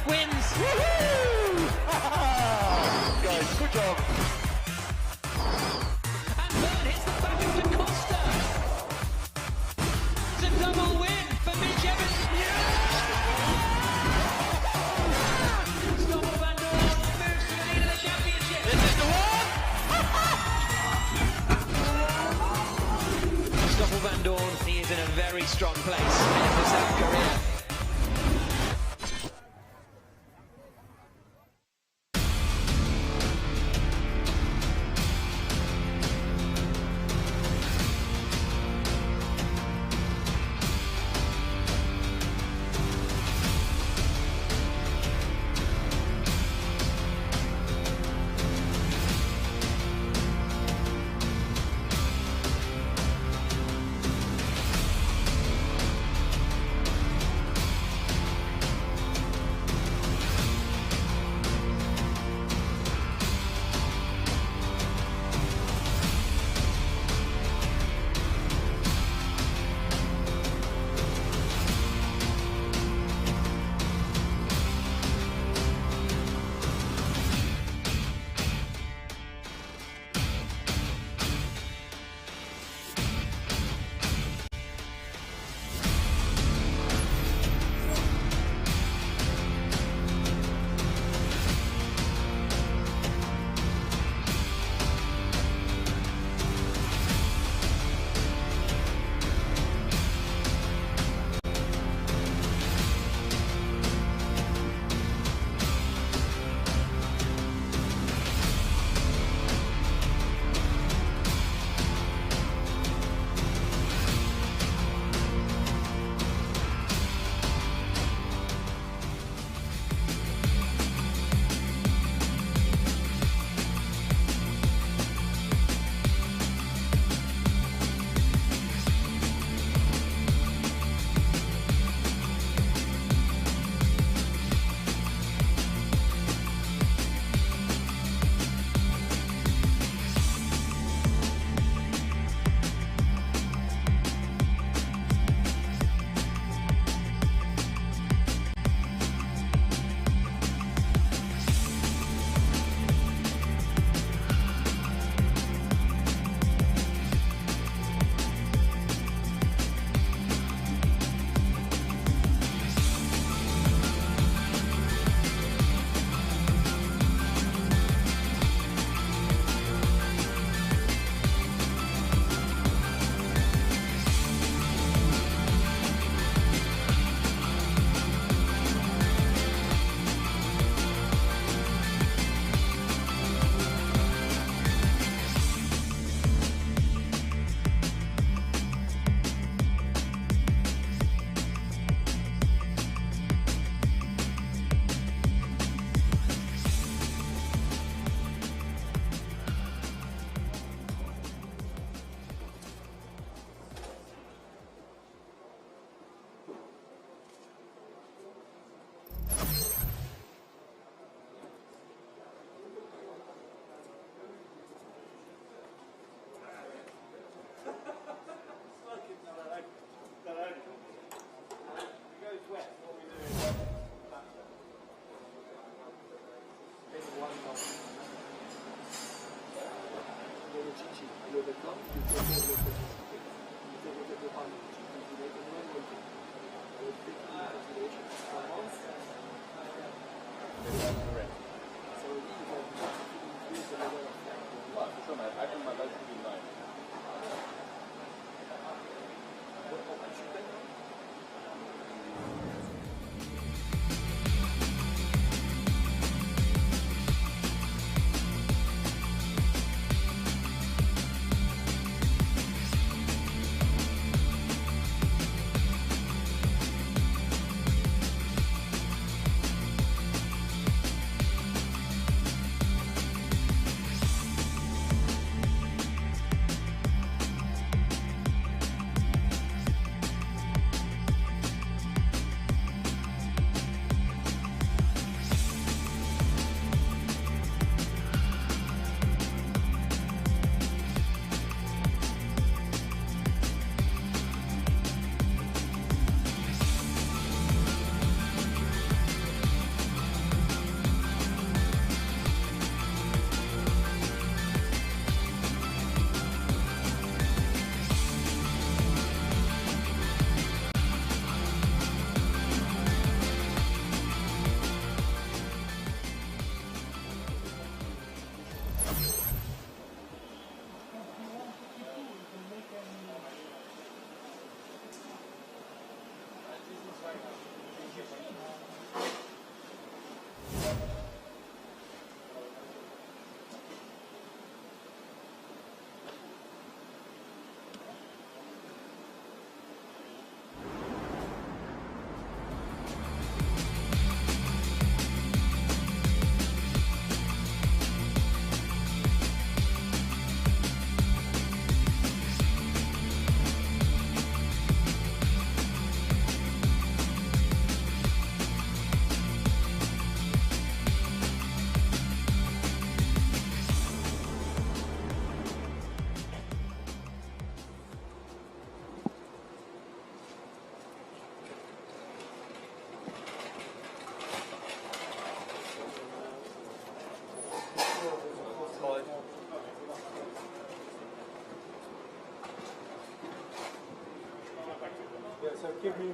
wins. Guys, good job. And Byrne hits the back of the Costa. It's a double win for Mitch Evans. Stoffel Van Dorn moves to the lead of the championship. This is the one. Stoffel Van Dorn, he is in a very strong place in the South Korea. So give me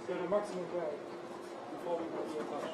the maximum drag before we go to the touch.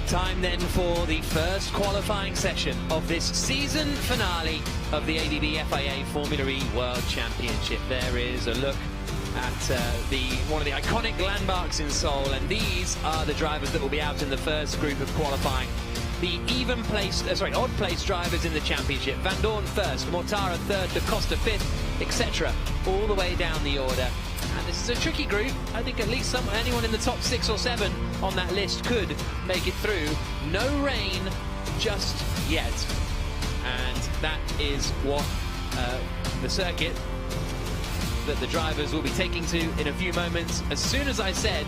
Time then for the first qualifying session of this season finale of the ABB FIA Formula E World Championship. There is a look at one of the iconic landmarks in Seoul, and these are the drivers that will be out in the first group of qualifying. The odd placed drivers in the championship. Van Dorn first, Mortara third, Da Costa fifth, etc. All the way down the order. And this is a tricky group. I think at least anyone in the top 6 or 7 on that list could make it through. No rain just yet. And that is what the circuit that the drivers will be taking to in a few moments. As soon as I said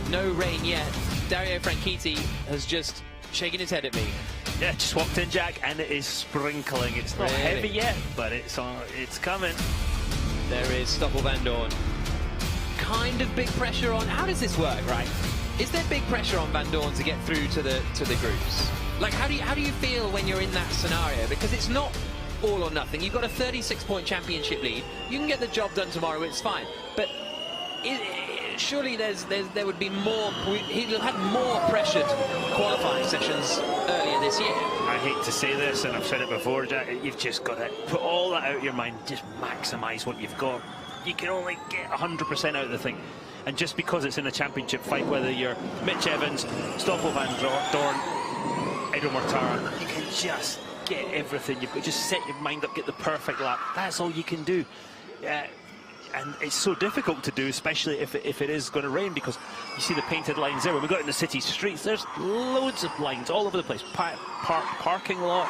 no rain yet, Dario Franchitti has just shaken his head at me. Yeah, just walked in, Jack, and it is sprinkling. It's not heavy yet, but it's coming. There is Stoffel Van Dorn. Kind of big pressure on. How does this work, right? Is there big pressure on Van Dorn to get through to the groups? Like, how do you feel when you're in that scenario? Because it's not all or nothing. You've got a 36-point championship lead. You can get the job done tomorrow. It's fine. But surely there would be more. He'll have more pressured qualifying sessions earlier this year. I hate to say this, and I've said it before, Jack. You've just got to put all that out of your mind. Just maximise what you've got. You can only get 100% out of the thing. And just because it's in a championship fight, whether you're Mitch Evans, Stoffel Van Dorn, Edo Mortara, you can just get everything. You've got to just set your mind up, get the perfect lap. That's all you can do. And it's so difficult to do, especially if it is going to rain, because you see the painted lines there. When we got in the city streets, there's loads of lines all over the place. Parking lot,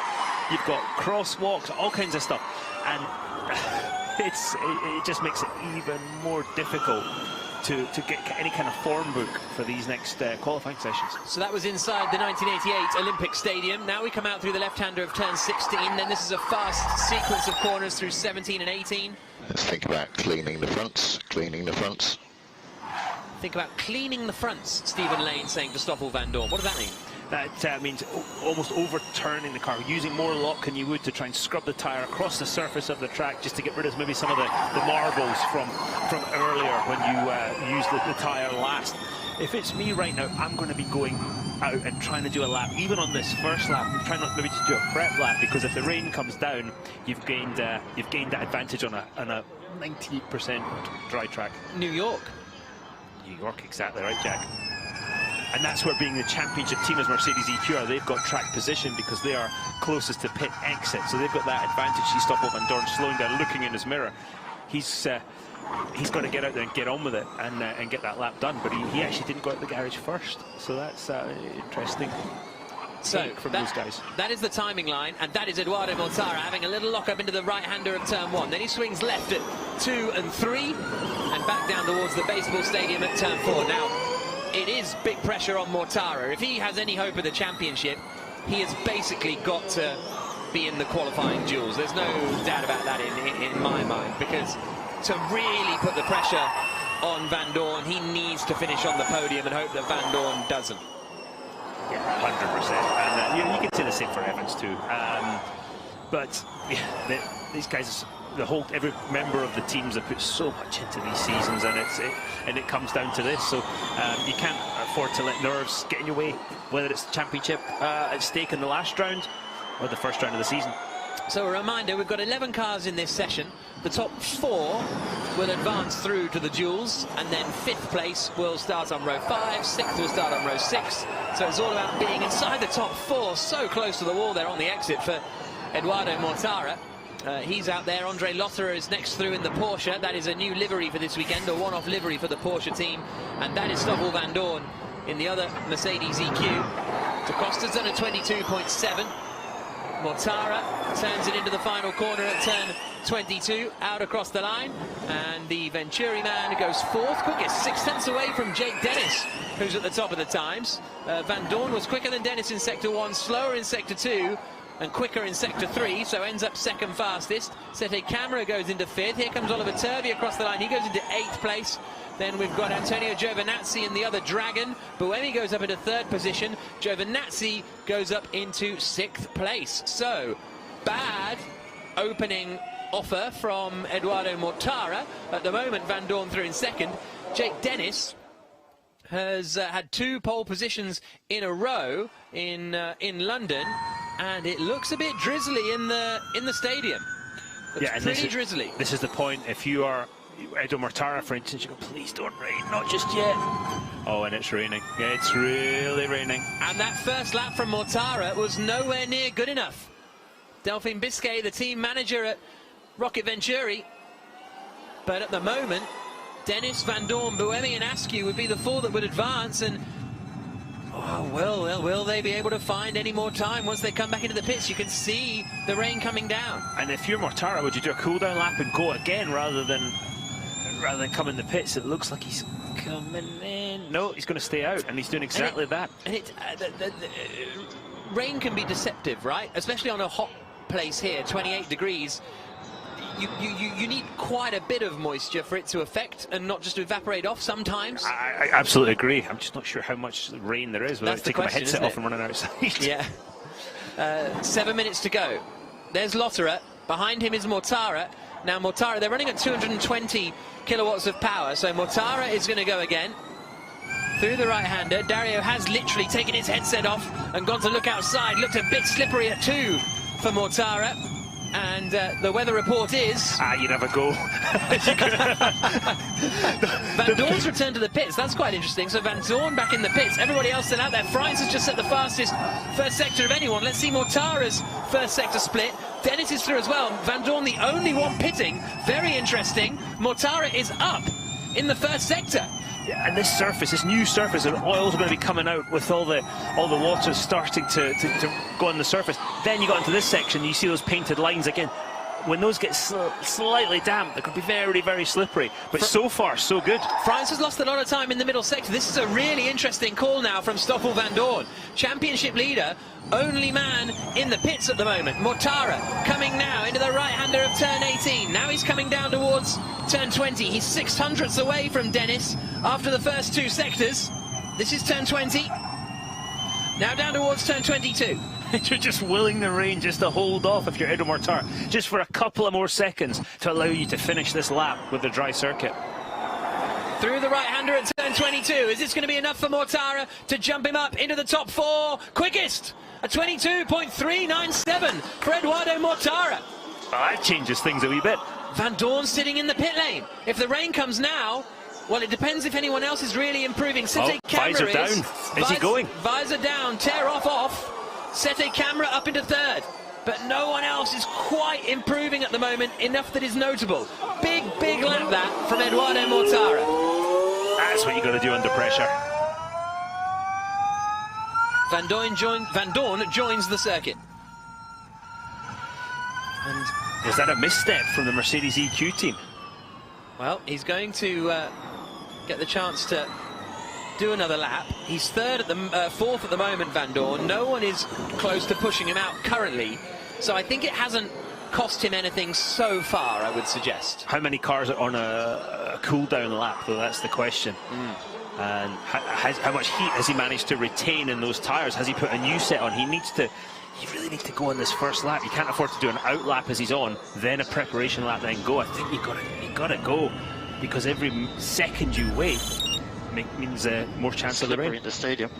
you've got crosswalks, all kinds of stuff. And it just makes it even more difficult to get any kind of form book for these next qualifying sessions. So that was inside the 1988 Olympic Stadium. Now we come out through the left-hander of turn 16. Then this is a fast sequence of corners through 17 and 18. Let's think about cleaning the fronts, Think about cleaning the fronts, Stephen Lane saying to Stoffel Van Dorn. What does that mean? That means almost overturning the car, using more lock than you would to try and scrub the tyre across the surface of the track, just to get rid of maybe some of the marbles from earlier when you used the tyre last. If it's me right now, I'm going to be going out and trying to do a lap, even on this first lap. I'm trying not maybe to do a prep lap, because if the rain comes down, you've gained that advantage on a 98% dry track. New York, exactly right, Jack. And that's where being the championship team as Mercedes EQ are. They've got track position because they are closest to pit exit, so they've got that advantage. See Stoffel Van Dorn slowing down, looking in his mirror. He's got to get out there and get on with it and get that lap done. But he actually didn't go out the garage first, so that's interesting. So from those guys. That is the timing line, and that is Eduardo Mortara having a little lock up into the right-hander of turn 1. Then he swings left at 2 and 3, and back down towards the baseball stadium at turn 4. Now, it is big pressure on Mortara. If he has any hope of the championship, he has basically got to be in the qualifying duels. There's no doubt about that in my mind, because to really put the pressure on Van Dorn, he needs to finish on the podium and hope that Van Dorn doesn't. Yeah, 100%. And you can say the same for Evans too. But yeah, these guys, every member of the teams have put so much into these seasons, and it comes down to this. So you can't afford to let nerves get in your way, whether it's the championship at stake in the last round or the first round of the season. So a reminder, we've got 11 cars in this session. The top 4 will advance through to the duels, and then 5th place will start on row 5, 6th will start on row 6. So it's all about being inside the top 4, so close to the wall there on the exit for Eduardo Mortara. He's out there. Andre Lotterer is next through in the Porsche. That is a new livery for this weekend, a one-off livery for the Porsche team. And that is Stoffel Van Dorn in the other Mercedes EQ. De Costa's done a 22.7. Mortara turns it into the final corner at turn 22, out across the line, and the Venturi man goes 4th, quickest, 6 tenths away from Jake Dennis, who's at the top of the times. Van Dorn was quicker than Dennis in sector 1, slower in sector 2, and quicker in sector 3, so ends up 2nd fastest. Sete Camara goes into 5th. Here comes Oliver Turvey across the line. He goes into 8th place. Then we've got Antonio Giovinazzi in the other Dragon. Buemi goes up into 3rd position. Giovinazzi goes up into 6th place. So, bad opening offer from Eduardo Mortara. At the moment, Van Dorn through in 2nd. Jake Dennis has had 2 pole positions in a row in London, and it looks a bit drizzly in the stadium. It's pretty drizzly. This is the point. If you are Edo Mortara, for instance, you go, please don't rain, not just yet. Oh, and it's raining. Yeah, it's really raining. And that first lap from Mortara was nowhere near good enough. Delphine Biscay, the team manager at Rocket Venturi. But at the moment, Dennis, Van Dorn, Buemi and Askew would be the 4 that would advance, and will they be able to find any more time once they come back into the pits? You can see the rain coming down. And if you're Mortara, would you do a cool down lap and go again rather than come in the pits? It looks like he's coming in. No, he's going to stay out, and he's doing exactly that. And rain can be deceptive, right? Especially on a hot place here, 28 degrees. You need quite a bit of moisture for it to affect and not just to evaporate off sometimes. I absolutely agree. I'm just not sure how much rain there is without taking my headset off and running outside. Yeah. 7 minutes to go. There's Lotterer. Behind him is Mortara. Now Mortara, they're running at 220 kilowatts of power, so Mortara is going to go again. Through the right-hander, Dario has literally taken his headset off and gone to look outside. Looked a bit slippery at 2 for Mortara. And the weather report is... you never go. Van Dorn's returned to the pits. That's quite interesting. So Van Dorn back in the pits. Everybody else still out there. Fries has just set the fastest first sector of anyone. Let's see Mortara's first sector split. Dennis is through as well. Van Dorn the only one pitting. Very interesting. Mortara is up in the first sector. Yeah, and this surface, this new surface, and oil's going to be coming out with all the water starting to go on the surface. Then you got into this section, you see those painted lines again. When those get slightly damp, they could be very, very slippery. But so far, so good. France has lost a lot of time in the middle sector. This is a really interesting call now from Stoffel Van Dorn. Championship leader, only man in the pits at the moment. Mortara coming now into the right-hander of turn 18. Now he's coming down towards turn 20. He's 6/100ths away from Dennis after the first 2 sectors. This is turn 20. Now down towards turn 22. You're just willing the rain just to hold off if you're Edo Mortara, just for a couple of more seconds to allow you to finish this lap with the dry circuit. Through the right-hander at turn 22. Is this going to be enough for Mortara to jump him up into the top 4? Quickest, a 22.397 for Eduardo Mortara. Well, that changes things a wee bit. Van Dorn sitting in the pit lane. If the rain comes now, well, it depends if anyone else is really improving. Sete Camara visor down. Is he going? Visor down, tear off. Sete Camara up into 3rd. But no one else is quite improving at the moment, enough that is notable. Big lap that from Eduardo Mortara. That's what you got to do under pressure. Van Dorn joins the circuit. And was that a misstep from the Mercedes EQ team? Well, he's going to get the chance to do another lap. He's fourth at the moment, Van Dorn. No one is close to pushing him out currently. So I think it hasn't cost him anything so far, I would suggest. How many cars are on a cool-down lap, though? That's the question. And how much heat has he managed to retain in those tyres? Has he put a new set on? You really need to go on this first lap. You can't afford to do an out lap as he's on, then a preparation lap, then go. I think you got to go, because every second you wait means more chance of the rain. Slippery in the stadium.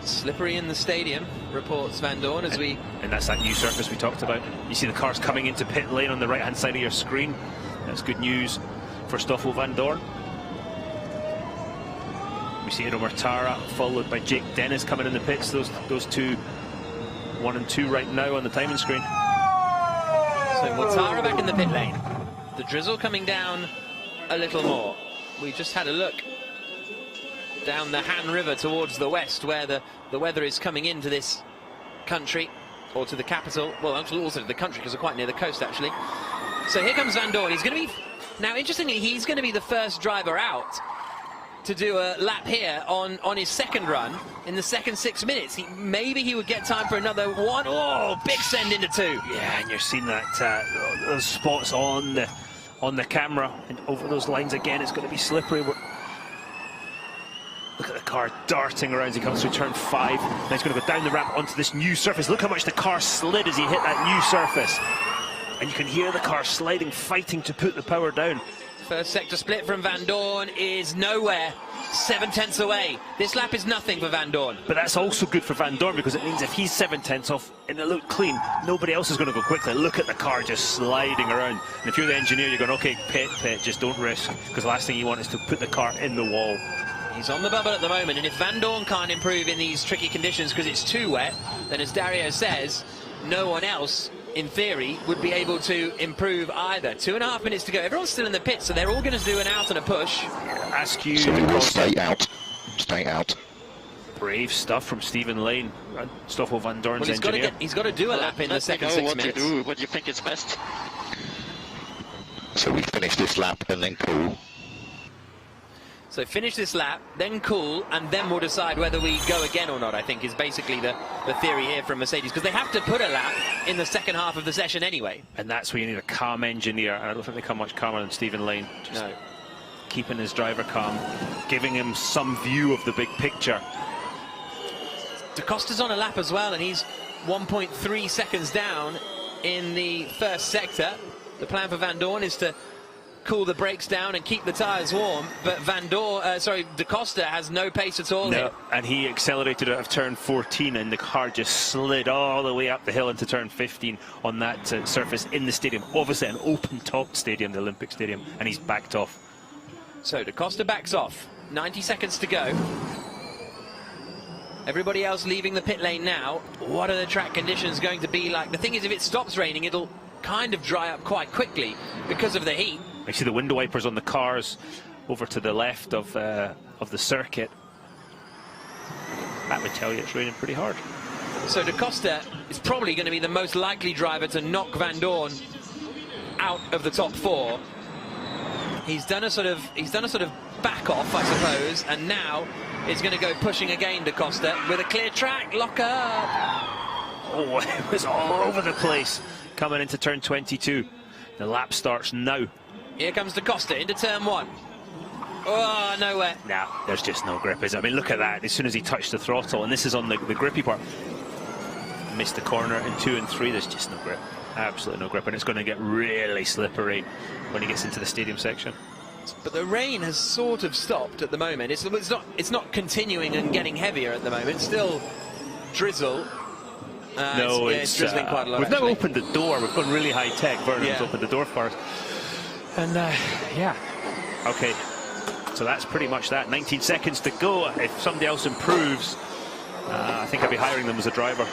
Slippery in the stadium, reports Van Dorn as we... And that's that new surface we talked about. You see the cars coming into pit lane on the right-hand side of your screen. That's good news for Stoffel Van Dorn. We see Edo Mortara followed by Jake Dennis coming in the pits. Those two, 1 and 2 right now on the timing screen. So Mortara back in the pit lane. The drizzle coming down a little more. We just had a look down the Han River towards the west, where the weather is coming into this country, or to the capital. Well, also to the country, because we're quite near the coast, actually. So here comes Van Dorn. He's going to be... Now, interestingly, he's going to be the first driver out to do a lap here on his second run in the second 6 minutes. Maybe he would get time for another one. Oh, big send into 2. Yeah, and you're seeing that those spots on the camera, and over those lines again. It's going to be slippery. Look at the car darting around as he comes through turn 5. Now he's going to go down the ramp onto this new surface. Look how much the car slid as he hit that new surface. And you can hear the car sliding, fighting to put the power down. First sector split from Van Dorn is nowhere. 7/10 away. This lap is nothing for Van Dorn. But that's also good for Van Dorn, because it means if he's 7/10 off and it looked clean, nobody else is going to go quickly. Look at the car just sliding around. And if you're the engineer, you're going, okay, pit, just don't risk, because the last thing you want is to put the car in the wall. He's on the bubble at the moment, and if Van Dorn can't improve in these tricky conditions because it's too wet, then as Dario says, no one else, in theory, would be able to improve either. 2.5 minutes to go. Everyone's still in the pit, so they're all going to do an out and a push. Ask you... So we will stay out. Stay out. Brave stuff from Stephen Lane, Stoffel Van Dorn's Well, engineer. he's got to do a lap in the second 6 minutes. What do you think is best? So we finish this lap and then cool. So finish this lap, then cool, and then we'll decide whether we go again or not, I think, is basically the theory here from Mercedes, because they have to put a lap in the second half of the session anyway. And that's where you need a calm engineer, and I don't think they come much calmer than Stephen Lane. Just no. Keeping his driver calm, giving him some view of the big picture. Da Costa's on a lap as well, and he's 1.3 seconds down in the first sector. The plan for Van Dorn is to cool the brakes down and keep the tyres warm, but Da Costa has no pace at all here. And he accelerated out of turn 14, and the car just slid all the way up the hill into turn 15 on that surface in the stadium. Obviously an open-top stadium, the Olympic Stadium, and he's backed off. So Da Costa backs off. 90 seconds to go. Everybody else leaving the pit lane now. What are the track conditions going to be like? The thing is, if it stops raining, it'll kind of dry up quite quickly because of the heat. I see the window wipers on the cars over to the left of the circuit. That would tell you it's raining pretty hard. So Da Costa is probably going to be the most likely driver to knock Van Dorn out of the top 4. He's done a sort of back off, I suppose, and now is going to go pushing again, Da Costa, with a clear track. Lock up. Oh, it was all over the place coming into turn 22. The lap starts now. Here comes Da Costa into turn 1. Oh, nowhere. No, there's just no grip, is it? I mean, look at that. As soon as he touched the throttle, and this is on the grippy part, missed the corner in 2 and 3. There's just no grip. Absolutely no grip, and it's going to get really slippery when he gets into the stadium section. But the rain has sort of stopped at the moment. It's not continuing and getting heavier at the moment. Still drizzle. No, it's drizzling quite a lot. We've now opened the door. We've gone really high tech. Vernon's opened the door for us. And yeah, okay. So that's pretty much that. 19 seconds to go. If somebody else improves, I think I'll be hiring them as a driver.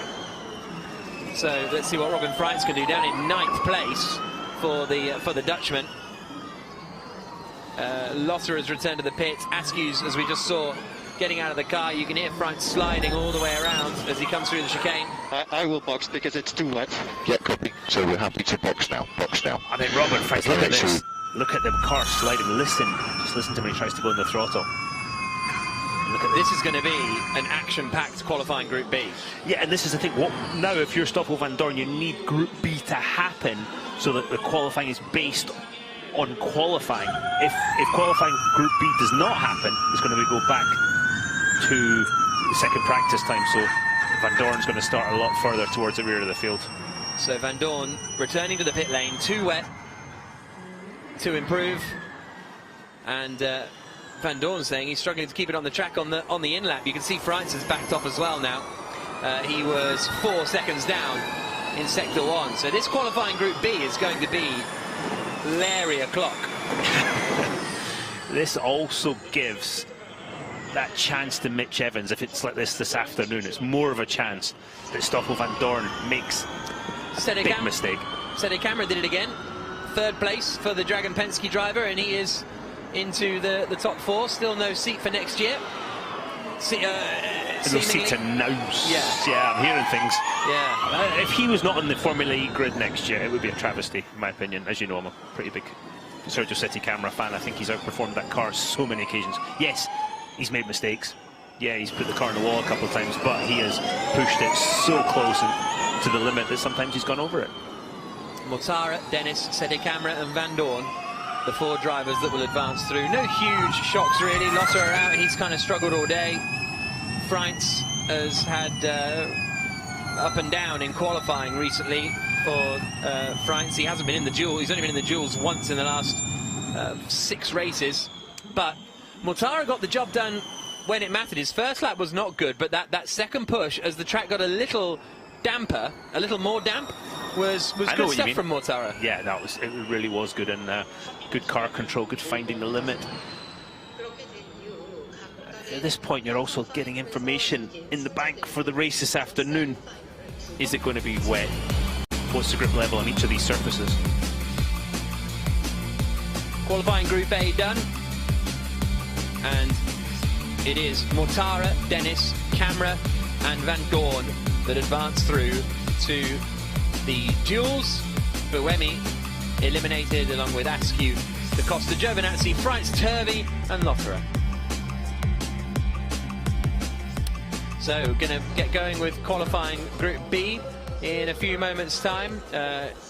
So let's see what Robin Freitz can do down in 9th place for the Dutchman. Lotter has returned to the pits. Askew's, as we just saw, getting out of the car. You can hear Freitz sliding all the way around as he comes through the chicane. I will box because it's too wet. Yeah, copy. So we're happy to box now. Box now. I mean, Robin Freitz, look at this. Look at the car sliding. Listen. Just listen to when he tries to go in the throttle. look at This is going to be an action-packed qualifying Group B. Yeah, and this is the thing. What now, if you're Stoffel Van Dorn, you need Group B to happen so that the qualifying is based on qualifying. If qualifying Group B does not happen, it's going to be go back to the second practice time. So Van Dorn's going to start a lot further towards the rear of the field. So Van Dorn returning to the pit lane, too wet to improve, and Van Dorn saying he's struggling to keep it on the track on the in-lap. You can see Freitz has backed off as well now. He was 4 seconds down in Sector 1. So this qualifying Group B is going to be Larry o'clock. This also gives that chance to Mitch Evans. If it's like this afternoon, it's more of a chance that Stoffel Van Dorn makes a big mistake. Steady Camera did it again. 3rd place for the Dragon Penske driver, and he is into the top 4. Still no seat for next year. No seat to announce. Yeah, I'm hearing things. Yeah. If he was not on the Formula E grid next year, it would be a travesty, in my opinion. As you know, I'm a pretty big Sergio City Camera fan. I think he's outperformed that car so many occasions. Yes, he's made mistakes. Yeah, he's put the car on the wall a couple of times, but he has pushed it so close to the limit that sometimes he's gone over it. Mortara, Dennis, Sede Camera and Van Dorn, the 4 drivers that will advance through. No huge shocks really. Lotterer out, he's kind of struggled all day. Freitz has had up and down in qualifying recently for Freitz. He hasn't been in the duel. He's only been in the duels once in the last 6 races. But Mortara got the job done when it mattered. His first lap was not good, but that second push, as the track got a little damper, a little more damp, was good stuff from Mortara. Yeah, it really was good, and good car control, good finding the limit. At this point, you're also getting information in the bank for the race this afternoon. Is it going to be wet? What's the grip level on each of these surfaces? Qualifying Group A done, and it is Mortara, Dennis, Camera and Van Dorn that advance through to the duels. Buemi eliminated along with Askew, Da Costa, Giovinazzi, Freitz, Turvey and Lotterer. So going to get going with qualifying Group B in a few moments' time.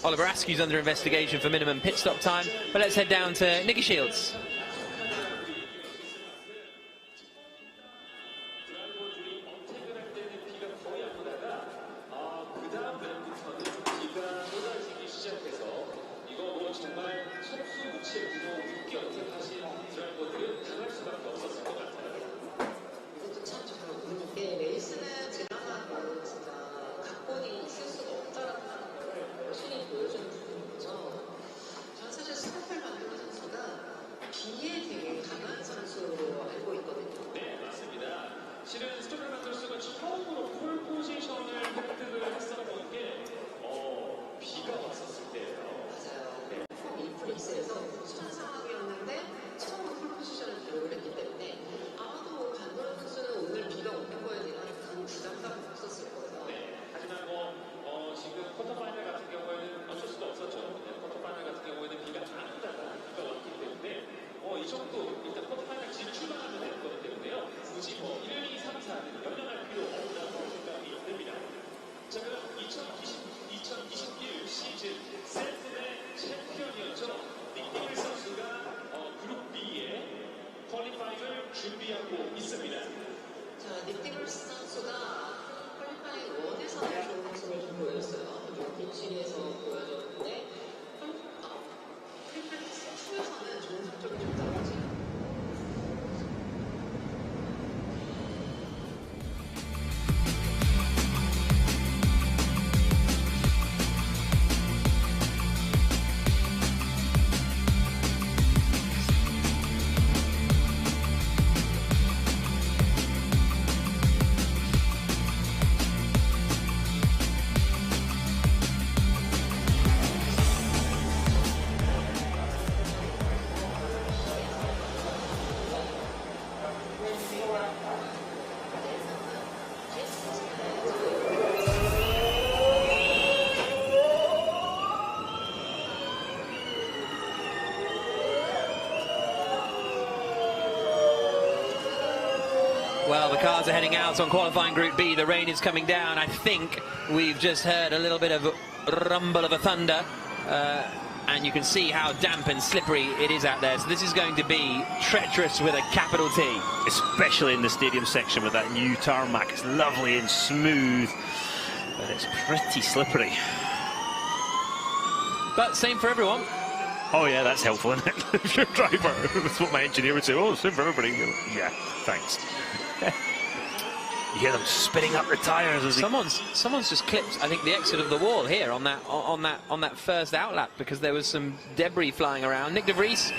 Oliver Askew's under investigation for minimum pit stop time, but let's head down to Nicky Shields. Well, the cars are heading out on qualifying Group B. The rain is coming down. I think we've just heard a little bit of a rumble of a thunder. And you can see how damp and slippery it is out there. So this is going to be treacherous with a capital T. Especially in the stadium section with that new tarmac. It's lovely and smooth, but it's pretty slippery. But same for everyone. Oh yeah, that's helpful, isn't it? If you're a driver, that's what my engineer would say. Oh, same for everybody. Yeah, thanks. You hear them spinning up the tyres as someone's just clipped, I think, the exit of the wall here on that first outlap, because there was some debris flying around. Nick de Vries,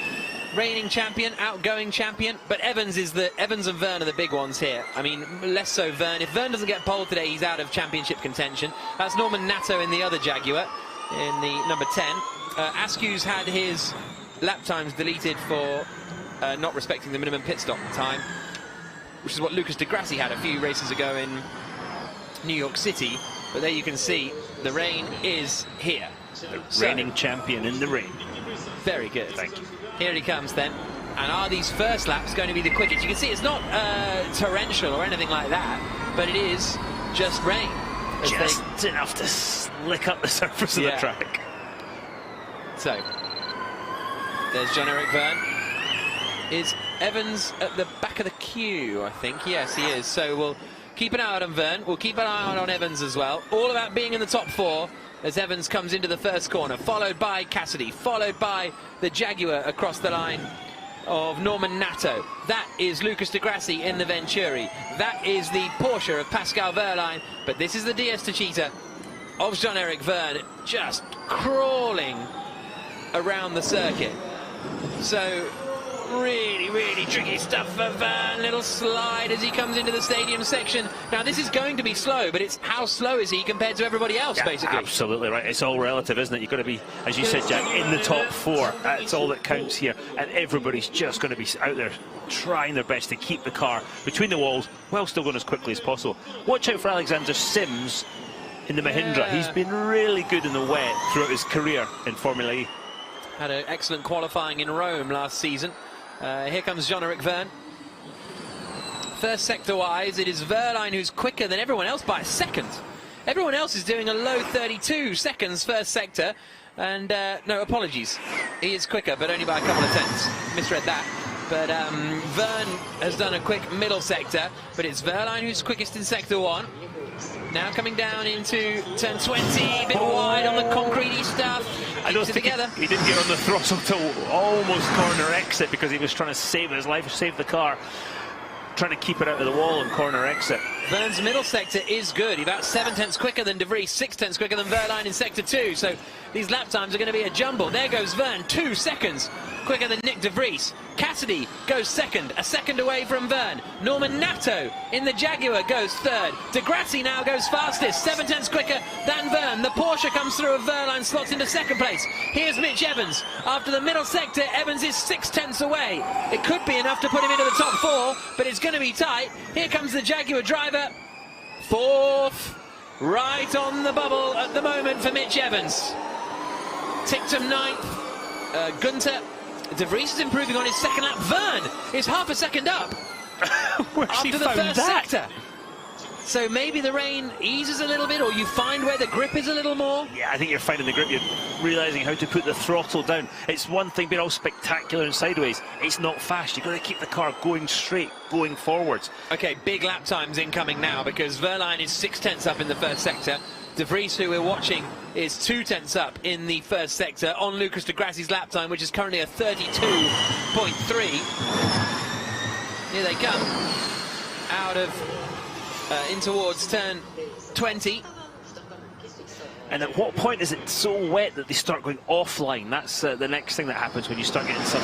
reigning champion, outgoing champion, but Evans and Verne are the big ones here. I mean, less so Verne. If Verne doesn't get pole today, he's out of championship contention. That's Norman Nato in the other Jaguar, in the number 10. Askew's had his lap times deleted for not respecting the minimum pit stop time, which is what Lucas de Grassi had a few races ago in New York City. But there you can see the rain is here. The reigning champion in the rain. Very good. Thank you. Here he comes then. And are these first laps going to be the quickest? You can see it's not torrential or anything like that, but it is just rain. Just enough to slick up the surface of the track. So, there's Jean-Eric Verne. Is Evans at the back of the queue, I think? Yes, he is. So we'll keep an eye out on Verne. We'll keep an eye out on Evans as well. All about being in the top 4 as Evans comes into the first corner, followed by Cassidy, followed by the Jaguar across the line of Norman Nato. That is Lucas de Grassi in the Venturi. That is the Porsche of Pascal Wehrlein. But this is the DS Techeetah of Jean-Eric Verne, just crawling around the circuit. So really, really tricky stuff for Verne. Little slide as he comes into the stadium section. Now this is going to be slow, but it's how slow is he compared to everybody else, basically. Absolutely right. It's all relative, isn't it? You've got to be, as you said, Jack, in the top 4. That's all that counts here. And everybody's just going to be out there trying their best to keep the car between the walls while still going as quickly as possible. Watch out for Alexander Sims in the Mahindra. He's been really good in the wet throughout his career in Formula-E. Had an excellent qualifying in Rome last season. Here comes Jean-Eric Verne. First sector-wise, it is Wehrlein who's quicker than everyone else by a second. Everyone else is doing a low 32 seconds first sector. And, no, apologies. He is quicker, but only by a couple of tenths. Misread that. But Verne has done a quick middle sector, but it's Wehrlein who's quickest in sector 1. Now coming down into turn 20, a bit wide on the concretey stuff. I don't think he didn't get on the throttle till almost corner exit because he was trying to save his life, save the car, trying to keep it out of the wall and corner exit. Verne's middle sector is good. He's about 7 tenths quicker than De Vries, 6 tenths quicker than Wehrlein in sector 2. So these lap times are going to be a jumble. There goes Verne, 2 seconds quicker than Nick De Vries. Cassidy goes second, a second away from Verne. Norman Nato in the Jaguar goes third. De Grassi now goes fastest, 7 tenths quicker than Verne. The Porsche comes through of Wehrlein, slots into second place. Here's Mitch Evans. After the middle sector, Evans is 6 tenths away. It could be enough to put him into the top 4, but it's going to be tight. Here comes the Jaguar driver. 4th, right on the bubble at the moment for Mitch Evans. Ticktum 9th. Gunter De Vries is improving on his second lap. Verne is half a second up after the first sector. So maybe the rain eases a little bit, or you find where the grip is a little more. Yeah, I think you're finding the grip. You're realising how to put the throttle down. It's one thing being all spectacular and sideways. It's not fast. You've got to keep the car going straight, going forwards. Okay, big lap times incoming now because Wehrlein is 6 tenths up in the first sector. De Vries, who we're watching, is 2 tenths up in the first sector on Lucas de Grassi's lap time, which is currently a 32.3. Here they come out of in towards turn 20. And at what point is it so wet that they start going offline? That's the next thing that happens when you start getting some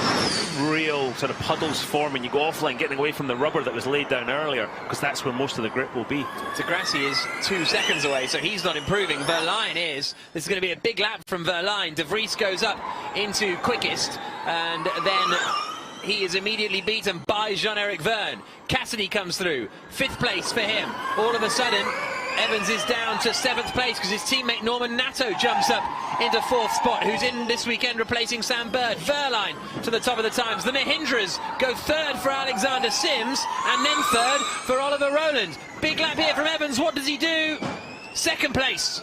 real sort of puddles forming. You go offline, getting away from the rubber that was laid down earlier, because that's where most of the grip will be. De Grassi is 2 seconds away, so he's not improving. Wehrlein is. This is going to be a big lap from Wehrlein. De Vries goes up into quickest, and then he is immediately beaten by Jean-Eric Verne. Cassidy comes through, 5th place for him. All of a sudden, Evans is down to 7th place because his teammate Norman Natto jumps up into 4th spot, who's in this weekend replacing Sam Bird. Verline to the top of the times. The Mahindras go 3rd for Alexander Sims and then 3rd for Oliver Rowland. Big lap here from Evans. What does he do? 2nd place.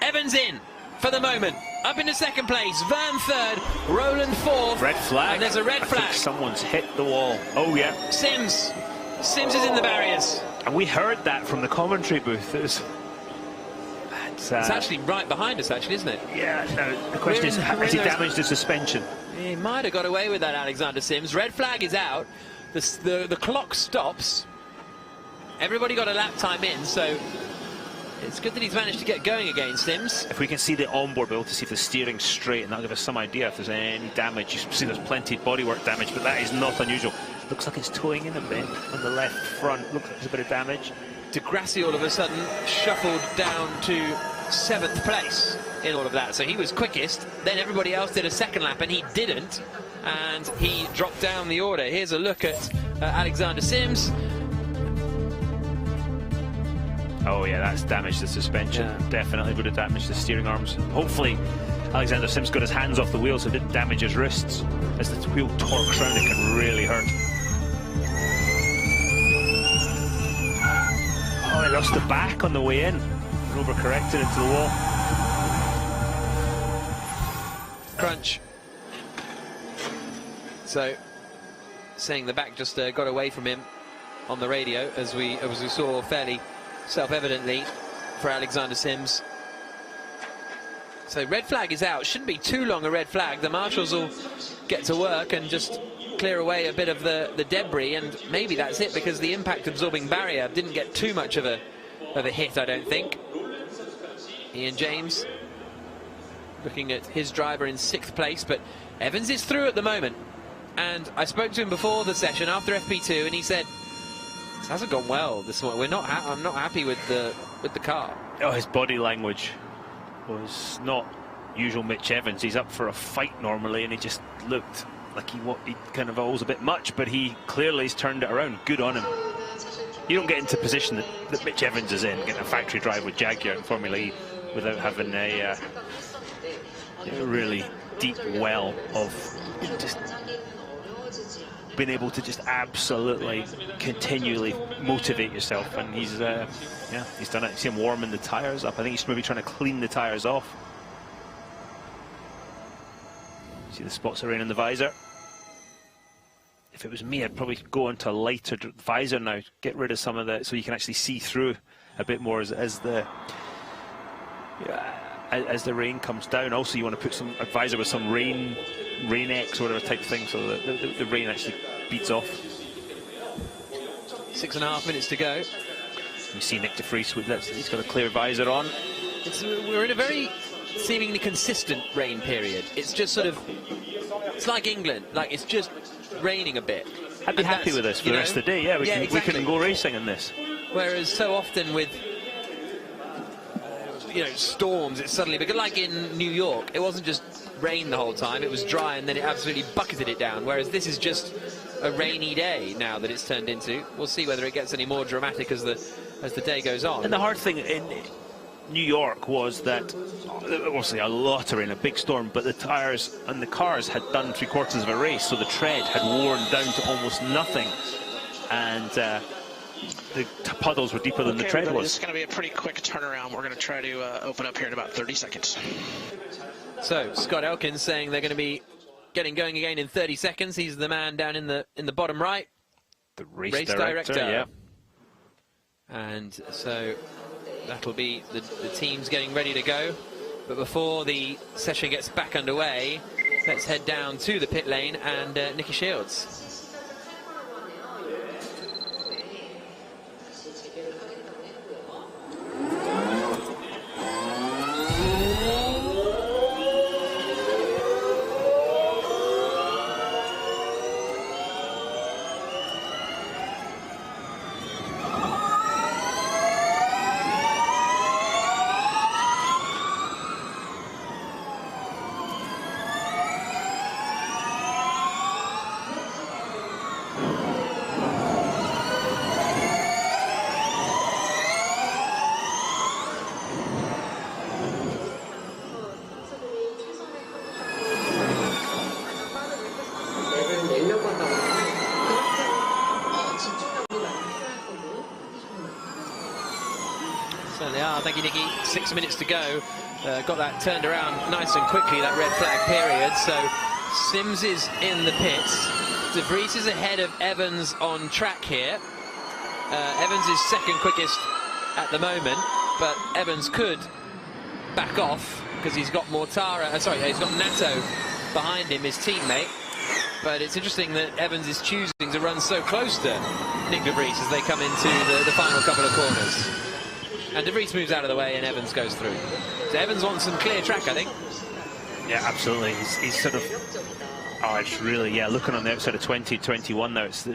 Evans in for the moment. Up into 2nd place. Verne 3rd. Rowland 4th. Red flag. And there's a red I flag. think someone's hit the wall. Oh, yeah. Sims is in the barriers. And we heard that from the commentary booth. It's actually right behind us, actually, isn't it? Yeah, no, the question is, has he damaged the suspension? He might have got away with that, Alexander Sims. Red flag is out. The clock stops. Everybody got a lap time in, so it's good that he's managed to get going again, Sims. If we can see the onboard, we'll be able to see if the steering's straight, and that'll give us some idea if there's any damage. You see there's plenty of bodywork damage, but that is not unusual. Looks like it's towing in a bit on the left front. Looks like there's a bit of damage. De Grassi all of a sudden shuffled down to 7th place in all of that. So he was quickest. Then everybody else did a 2nd lap and he didn't. And he dropped down the order. Here's a look at Alexander Sims. Oh yeah, that's damaged the suspension. Yeah. Definitely would have damaged the steering arms. Hopefully Alexander Sims got his hands off the wheel so it didn't damage his wrists. As the wheel torques around, it can really hurt. Oh, he lost the back on the way in. Overcorrected into the wall. Crunch. So, saying the back just got away from him on the radio, as we saw fairly self-evidently for Alexander Sims. So red flag is out. Shouldn't be too long a red flag. The marshals will get to work and just clear away a bit of the debris, and maybe that's it, because the impact absorbing barrier didn't get too much of a hit, I don't think. Ian James looking at his driver in 6th place, but Evans is through at the moment. And I spoke to him before the session after FP2, and he said this hasn't gone well this morning. I'm not happy with the car. Oh, his body language was not usual Mitch Evans. He's up for a fight normally, and he just looked like he kind of owes a bit much, but he clearly has turned it around. Good on him. You don't get into position that Mitch Evans is in, getting a factory drive with Jaguar in Formula E without having a really deep well of just being able to just absolutely continually motivate yourself. And he's done it. See him warming the tyres up. I think he's maybe trying to clean the tyres off. See the spots of rain in the visor. If it was me, I'd probably go into a lighter visor now, get rid of some of that so you can actually see through a bit more as the rain comes down. Also, you want to put a visor with some rain X or whatever type of thing, so that the rain actually beats off. 6.5 minutes to go. You see Nick de Vries with that; he's got a clear visor on. We're in a very seemingly consistent rain period. It's just sort of, it's like England, like it's just raining a bit. I'd be happy with this for the rest of the day. Yeah, we can go racing in this. Whereas so often with storms, it's suddenly, because like in New York, it wasn't just rain the whole time, it was dry and then it absolutely bucketed it down, whereas this is just a rainy day now that it's turned into. We'll see whether it gets any more dramatic as the day goes on. And the hard thing in New York was that obviously a lot of rain, a big storm, but the tyres and the cars had done 3/4 of a race, so the tread had worn down to almost nothing, and the puddles were deeper than the tread was. This is going to be a pretty quick turnaround. We're going to try to open up here in about 30 seconds. So Scott Elkins saying they're going to be getting going again in 30 seconds. He's the man down in the bottom right. The race director, yeah. And so that'll be the teams getting ready to go. But before the session gets back underway, let's head down to the pit lane and Nicky Shields. are. Thank you, Nicky. 6 minutes to go. Got that turned around nice and quickly, that red flag period. So Sims is in the pits. De Vries is ahead of Evans on track here. Evans is second quickest at the moment, but Evans could back off because he's got Mortara. He's got Nato behind him, his teammate. But it's interesting that Evans is choosing to run so close to Nick De Vries as they come into the final couple of corners. And De Vries moves out of the way and Evans goes through. So Evans wants some clear track, I think. Yeah, absolutely. He's sort of... Oh, it's really, yeah, looking on the outside of 2021 now, it's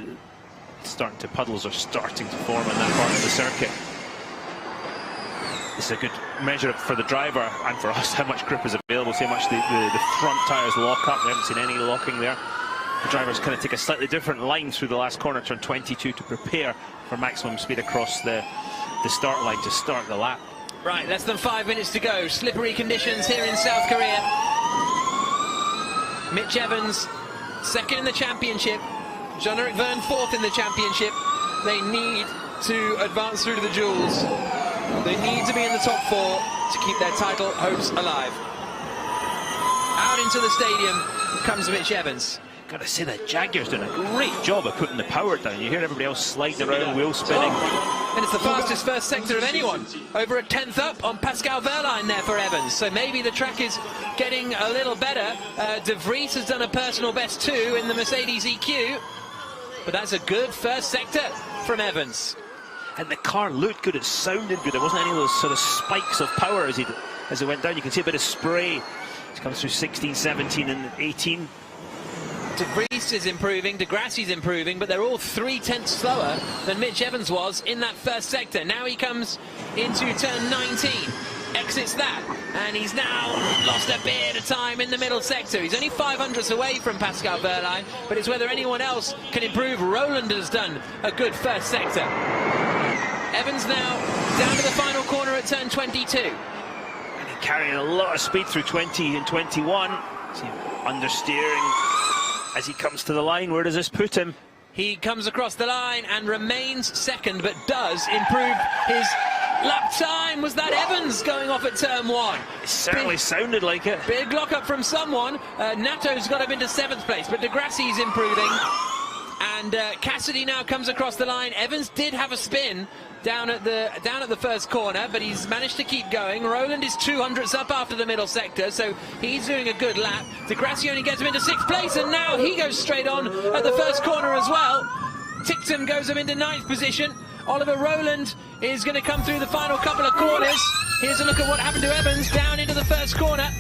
starting to... Puddles are starting to form on that part of the circuit. It's a good measure for the driver and for us how much grip is available, see how much the front tyres lock up. We haven't seen any locking there. The drivers kind of take a slightly different line through the last corner, turn 22, to prepare for maximum speed across the start line to start the lap. Right, less than 5 minutes to go. Slippery conditions here in South Korea. Mitch Evans, second in the championship. Jean-Eric Verne, fourth in the championship. They need to advance through to the duels. They need to be in the top 4 to keep their title hopes alive. Out into the stadium comes Mitch Evans. Got to say that Jaguar's doing a great job of putting the power down. You hear everybody else sliding around, wheel spinning. And it's the fastest first sector of anyone. Over a tenth up on Pascal Wehrlein there for Evans. So maybe the track is getting a little better. De Vries has done a personal best too in the Mercedes EQ. But that's a good first sector from Evans. And the car looked good, it sounded good. There wasn't any of those sort of spikes of power as it went down. You can see a bit of spray. It comes through 16, 17 and 18. De Vries is improving, De Grassi's improving, but they're all 3/10 slower than Mitch Evans was in that first sector. Now he comes into turn 19, exits that, and he's now lost a bit of time in the middle sector. He's only 500ths away from Pascal Wehrlein, but it's whether anyone else can improve. Roland has done a good first sector. Evans now down to the final corner at turn 22. And he carrying a lot of speed through 20 and 21. See him understeering as he comes to the line. Where does this put him? He comes across the line and remains second, but does improve his lap time. Was that Evans going off at turn 1? It certainly sounded like it. Big lock up from someone. Nato's got him into 7th place, but De Grassi's improving. And Cassidy now comes across the line. Evans did have a spin down at the first corner, but he's managed to keep going. Roland is 200ths up after the middle sector, so he's doing a good lap. De Grassi only gets him into 6th place, and now he goes straight on at the first corner as well. Tictum goes him into 9th position. Oliver Roland is going to come through the final couple of corners. Here's a look at what happened to Evans down into the first corner.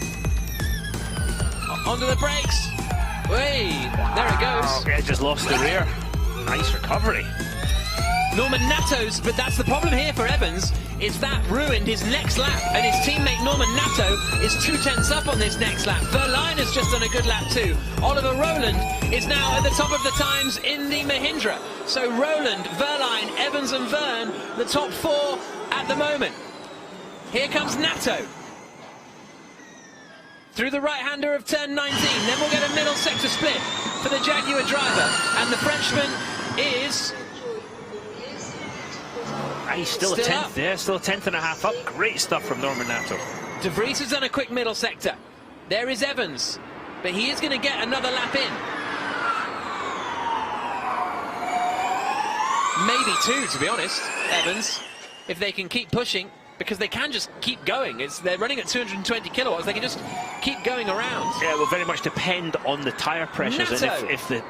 Onto the brakes. Hey, there it goes. Oh, okay, just lost the rear. Nice recovery. Norman Nato's, but that's the problem here for Evans, is that ruined his next lap, and his teammate Norman Nato is 2/10 up on this next lap. Wehrlein has just done a good lap too. Oliver Roland is now at the top of the times in the Mahindra. So Roland, Wehrlein, Evans and Verne, the top 4 at the moment. Here comes Nato. Through the right-hander of turn 19, then we'll get a middle sector split for the Jaguar driver, and the Frenchman is... He's still a 10th there, still a 10th and a half up. Great stuff from Norman Nato. De Vries has done a quick middle sector. There is Evans, but he is going to get another lap in. Maybe 2, to be honest, Evans, if they can keep pushing, because they can just keep going. They're running at 220 kilowatts, they can just keep going around. Yeah, it will very much depend on the tyre pressures, Nato. and if the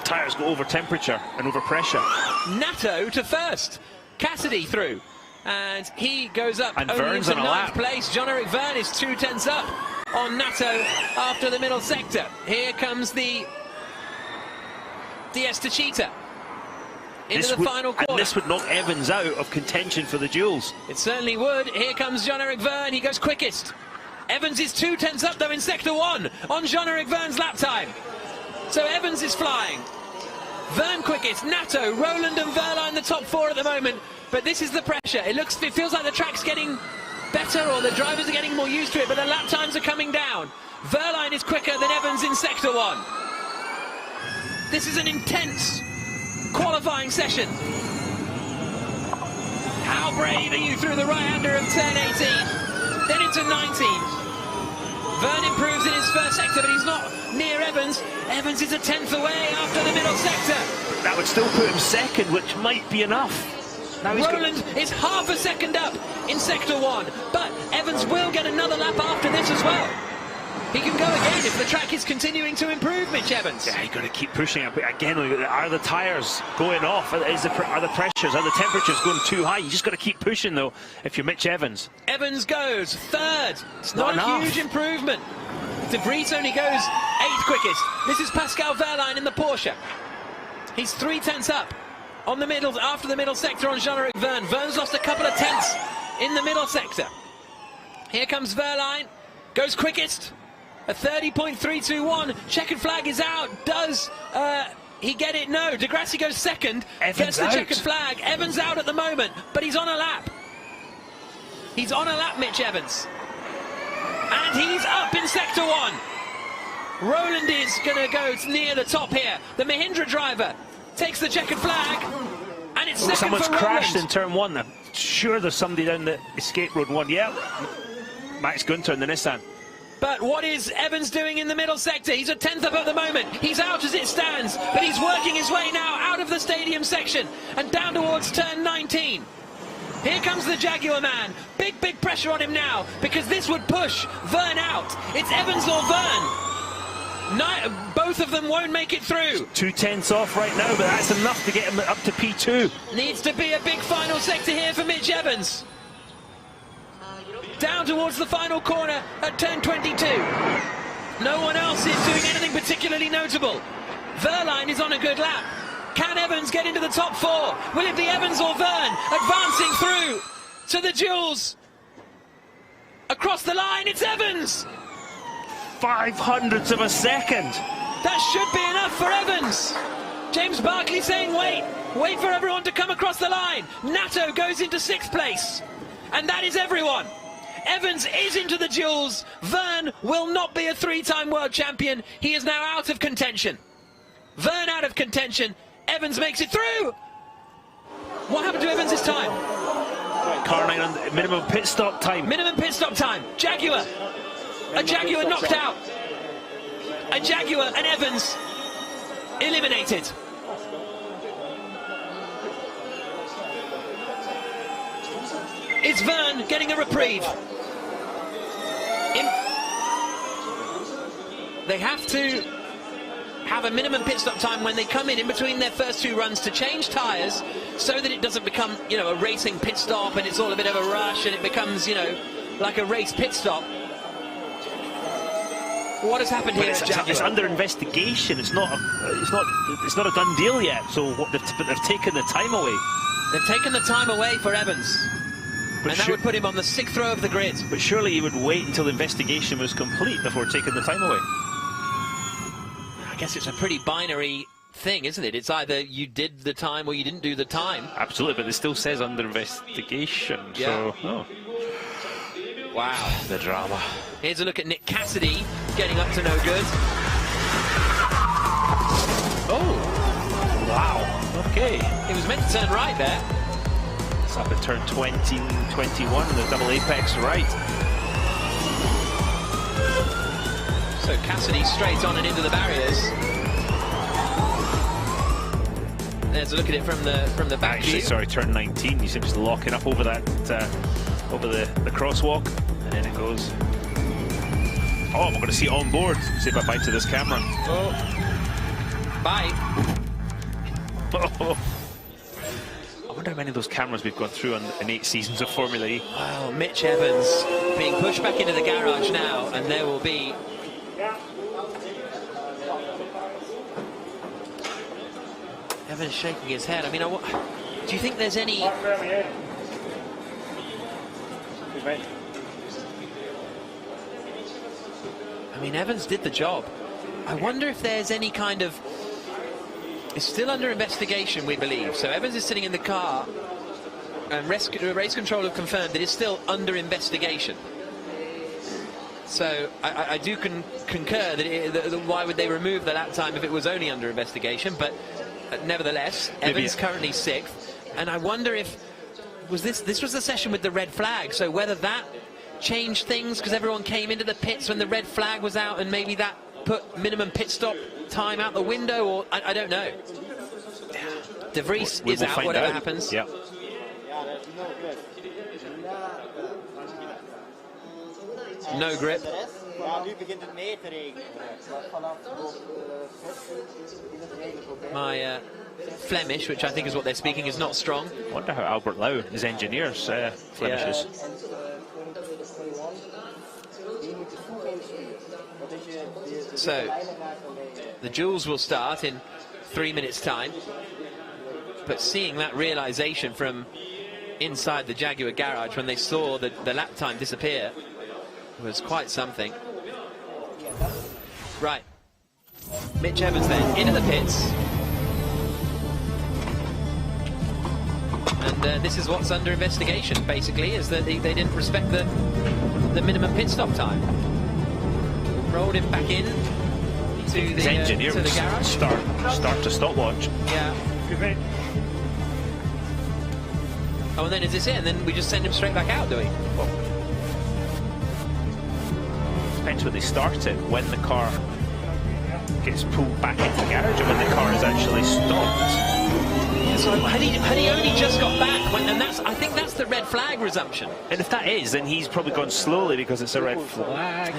tyres go over temperature and over pressure. Nato to first. Cassidy through, and he goes up and only Verne's into on a 9th lap. place. Jean-Eric Verne is 2/10 up on Nato after the middle sector. Here comes the DS Tachita into the final corner. And this would knock Evans out of contention for the duels. It certainly would. Here comes Jean-Eric Verne. He goes quickest. Evans is 2/10 up though in sector 1 on Jean-Eric Verne's lap time. So Evans is flying. Verne quickest, Nato, Roland and Wehrlein the top 4 at the moment, but this is the pressure. It feels like the track's getting better, or the drivers are getting more used to it, but the lap times are coming down. Wehrlein is quicker than Evans in sector 1. This is an intense qualifying session. How brave are you through the right-hander of turn 18? Then into 19. Verne improves in his first sector, but he's not near Evans. Evans is a tenth away after the middle sector. That would still put him second, which might be enough. Now Roland is half a second up in sector 1, but Evans will get another lap after this as well. He can go again if the track is continuing to improve, Mitch Evans. Yeah, you've got to keep pushing it. But again, are the tyres going off? Are the pressures, are the temperatures going too high? You just got to keep pushing, though, if you're Mitch Evans. Evans goes third. It's not enough. A huge improvement. De Vries only goes 8th quickest. This is Pascal Wehrlein in the Porsche. He's 3 tenths up on the middle, after the middle sector on Jean-Eric Verne. Verne's lost a couple of tenths in the middle sector. Here comes Wehrlein, goes quickest. A 30.321. Checkered flag is out. Does he get it? No. De Grassi goes second. Evans gets the out. checkered flag. Evans out at the moment, but he's on a lap. He's on a lap, Mitch Evans. And he's up in sector 1. Roland is going to go near the top here. The Mahindra driver takes the checkered flag. And it's second Someone's for Roland. crashed in turn 1. I'm sure there's somebody down the escape road 1. Yeah. Max Gunter in the Nissan. But what is Evans doing in the middle sector? He's a tenth up at the moment. He's out as it stands, but he's working his way now out of the stadium section and down towards turn 19. Here comes the Jaguar man. Big pressure on him now, because this would push Verne out. It's Evans or Verne. No, both of them won't make it through. 2 tenths off right now, but that's enough to get him up to P2. Needs to be a big final sector here for Mitch Evans. Down towards the final corner at turn 22. No one else is doing anything particularly notable. Wehrlein is on a good lap. Can Evans get into the top 4? Will it be Evans or Verne advancing through to the duels? Across the line, it's Evans! 0.05 of a second. That should be enough for Evans. James Barkley saying wait for everyone to come across the line. Nato goes into 6th place. And that is everyone. Evans is into the duels. Verne will not be a 3-time world champion. He is now out of contention. Verne out of contention. Evans makes it through. What happened to Evans this time? Car 9 on minimum pit stop time. Minimum pit stop time. Jaguar. A Jaguar knocked out. A Jaguar and Evans eliminated. Is Verne getting a reprieve? They have to have a minimum pit stop time when they come in between their first 2 runs to change tyres, so that it doesn't become, you know, a racing pit stop and it's all a bit of a rush and it becomes, you know, like a race pit stop. What has happened here? It's under investigation. It's not a done deal yet. So they've taken the time away. They've taken the time away for Evans. But and that would put him on the 6th row of the grid. But surely he would wait until the investigation was complete before taking the time away. I guess it's a pretty binary thing, isn't it? It's either you did the time or you didn't do the time. Absolutely, but it still says under investigation. Yeah. So, Wow. The drama. Here's a look at Nick Cassidy getting up to no good. Oh. Wow. Okay. He was meant to turn right there. It's up at turn 20, 21, the double apex right. So Cassidy straight on and into the barriers. There's a look at it from the back Actually, view. sorry, turn 19. You seem to be locking up over that, over the crosswalk, and then it goes. Oh, we're going to see it on board. Say bye-bye to this camera. Oh. Bye. Oh. I wonder how many of those cameras we've gone through in 8 seasons of Formula E. Wow, Mitch Evans being pushed back into the garage now, and there will be Evans shaking his head. I mean, do you think there's any? I mean, Evans did the job. I wonder if there's any kind of... It's still under investigation, we believe. So Evans is sitting in the car, and race control have confirmed that it's still under investigation. So I do concur that why would they remove the lap time if it was only under investigation? But nevertheless, Evans currently 6th, and I wonder if was this was the session with the red flag, so whether that changed things because everyone came into the pits when the red flag was out and maybe that put minimum pit stop time out the window, or I don't know. De Vries is out, whatever happens. Yeah. No grip. My Flemish, which I think is what they're speaking, is not strong. I wonder how Albert Lau, his engineer's Flemish is. So, the duels will start in 3 minutes' time. But seeing that realization from inside the Jaguar garage when they saw the lap time disappear was quite something. Right. Mitch Evans then into the pits. And this is what's under investigation, basically, is that they didn't respect the minimum pit stop time. Rolled him back in to the engineer to the garage. Start to stopwatch. Yeah. Good mate. Oh, and then is this it? And then we just send him straight back out, do we? Well, depends when they start it, when the car gets pulled back into the garage and when the car is actually stopped. So had he only just got back, and I think that's the red flag resumption. And if that is, then he's probably gone slowly because it's a red flag.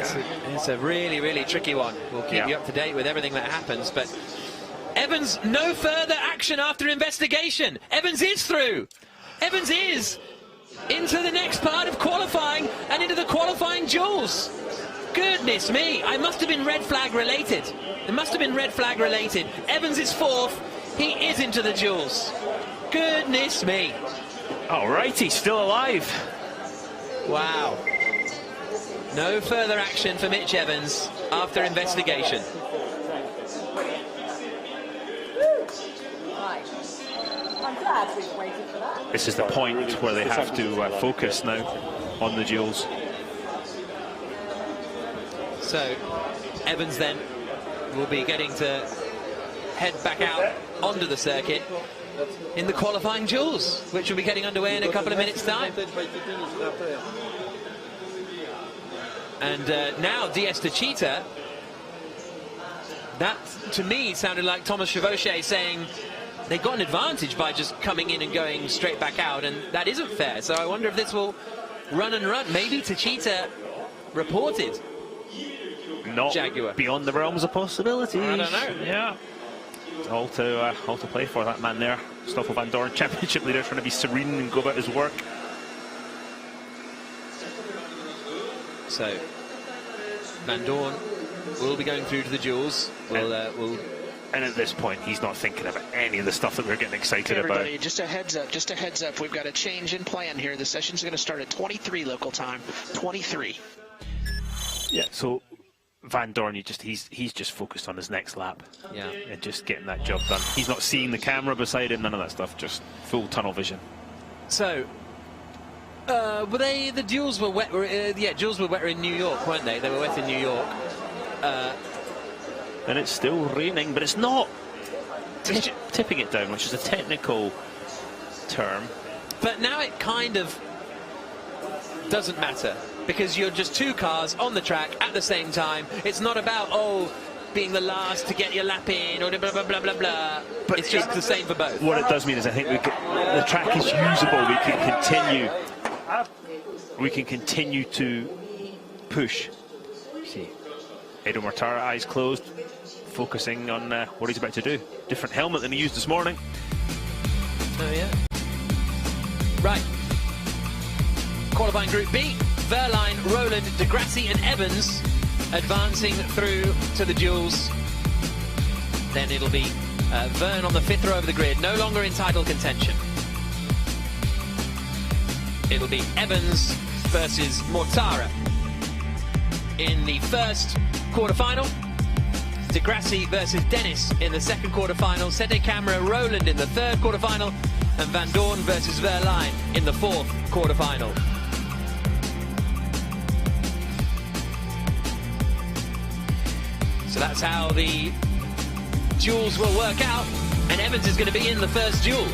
It's a really, really tricky one. We'll keep you up to date with everything that happens. But Evans, no further action after investigation. Evans is through. Evans is into the next part of qualifying and into the qualifying duels. Goodness me, I must have been red flag related. It must have been red flag related. Evans is fourth. He is into the duels. Goodness me. All right, he's still alive. Wow. No further action for Mitch Evans after investigation. This is the point where they have to focus now on the duels. So Evans then will be getting to head back out onto the circuit in the qualifying duels, which will be getting underway in a couple of minutes' time. And now DS to Cheetah. That, to me, sounded like Thomas Chevauchet saying they got an advantage by just coming in and going straight back out, and that isn't fair. So I wonder if this will run and run. Maybe Techeetah reported Not Jaguar. Beyond the realms of possibility. I don't know. Yeah. All to play for that man there. Stoffel Van Dorn, championship leader, trying to be serene and go about his work. So Van Dorn will be going through to the duels. And at this point, he's not thinking about any of the stuff that we're getting excited Everybody, about. just a heads up. We've got a change in plan here. The session's going to start at 23 local time. 23. Yeah. So Van Dorn, he's just focused on his next lap. Yeah. And just getting that job done. He's not seeing the camera beside him. None of that stuff. Just full tunnel vision. So. The duels were wet. Duels were wetter in New York, weren't they? They were wet in New York. And it's still raining, but it's not tipping it down, which is a technical term. But now it kind of doesn't matter, because you're just two cars on the track at the same time. It's not about, being the last to get your lap in, or blah, blah, blah, blah, blah. But it's just the same for both. What it does mean is I think the track is usable. We can continue to push. See, Edo Mortara, eyes closed, focusing on what he's about to do. Different helmet than he used this morning. Oh yeah. Right. Qualifying Group B: Verline, Roland, Degrassi and Evans advancing through to the duels. Then it'll be Vern on the fifth row of the grid, no longer in title contention. It'll be Evans versus Mortara in the first quarterfinal. Degrassi versus Dennis in the second quarterfinal. Sete Camera, Roland in the third quarterfinal. And Van Dorn versus Verline in the fourth quarterfinal. So that's how the duels will work out. And Evans is going to be in the first duel.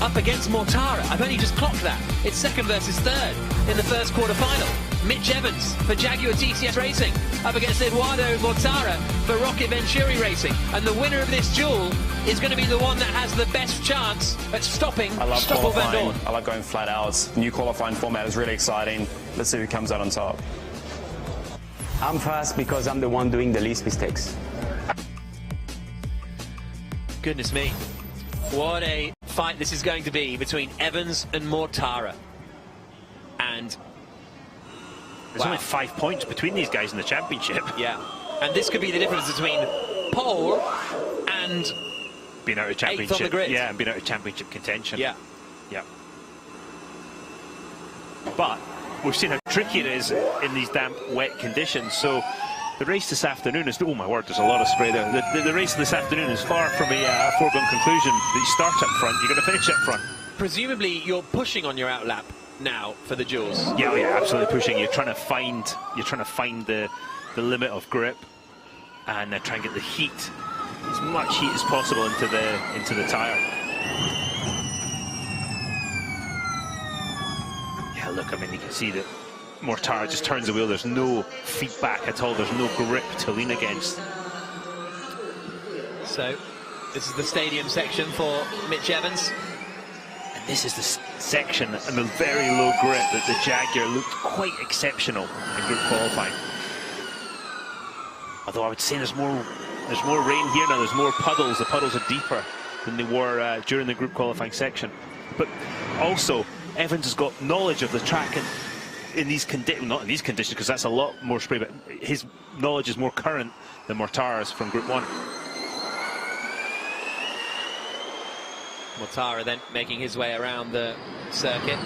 up against Mortara. I've only just clocked that. It's second versus third in the first quarter-final. Mitch Evans for Jaguar TCS Racing up against Eduardo Mortara for Rocket Venturi Racing. And the winner of this duel is going to be the one that has the best chance at stopping Stoffel Van Dorn. I love going flat out. New qualifying format is really exciting. Let's see who comes out on top. I'm fast because I'm the one doing the least mistakes. Goodness me. What a fight this is going to be between Evans and Mortara. And there's only 5 points between these guys in the championship. Yeah. And this could be the difference between pole and being out of championship. eighth on the grid. Yeah, and being out of championship contention. Yeah. Yeah. But we've seen how tricky it is in these damp, wet conditions. So the race this afternoon is, oh my word, there's a lot of spray there. The race this afternoon is far from a foregone conclusion. You start up front, you're going to finish up front. Presumably you're pushing on your outlap now for the duels. Yeah, yeah, absolutely pushing. You're trying to find the limit of grip and try and get the heat, as much heat as possible into the tire. Yeah, look, I mean, you can see that Mortara just turns the wheel. There's no feedback at all. There's no grip to lean against. So this is the stadium section for Mitch Evans. And this is the section and the very low grip that the Jaguar looked quite exceptional in group qualifying. Although I would say there's more rain here now. There's more puddles. The puddles are deeper than they were during the group qualifying section. But also, Evans has got knowledge of the track and in these conditions, not in these conditions because that's a lot more spray, but his knowledge is more current than Mortara's from Group 1. Mortara then making his way around the circuit,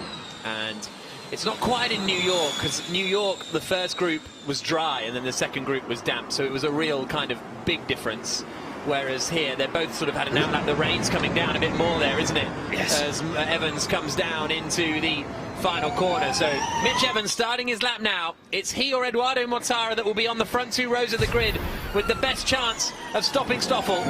and it's not quite in New York because New York, the first group was dry and then the second group was damp, so it was a real kind of big difference. Whereas here, they're both sort of had an outlap. The rain's coming down a bit more there, isn't it? Yes. As Evans comes down into the final corner. So Mitch Evans starting his lap now. It's he or Eduardo Mortara that will be on the front two rows of the grid with the best chance of stopping Stoffel.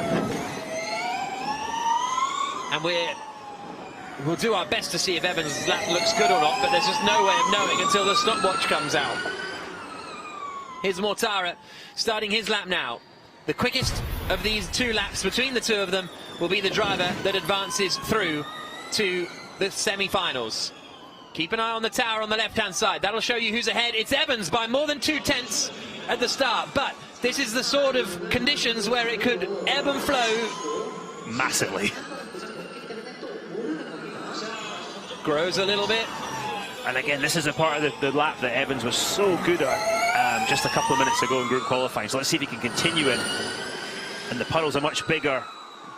And we'll do our best to see if Evans' lap looks good or not, but there's just no way of knowing until the stopwatch comes out. Here's Mortara starting his lap now. The quickest of these two laps between the two of them will be the driver that advances through to the semi-finals. Keep an eye on the tower on the left-hand side. That'll show you who's ahead. It's Evans by more than 2/10 at the start, but this is the sort of conditions where it could ebb and flow massively. Grows a little bit. And again, this is a part of the lap that Evans was so good at just a couple of minutes ago in group qualifying. So let's see if he can continue in. And the puddles are much bigger.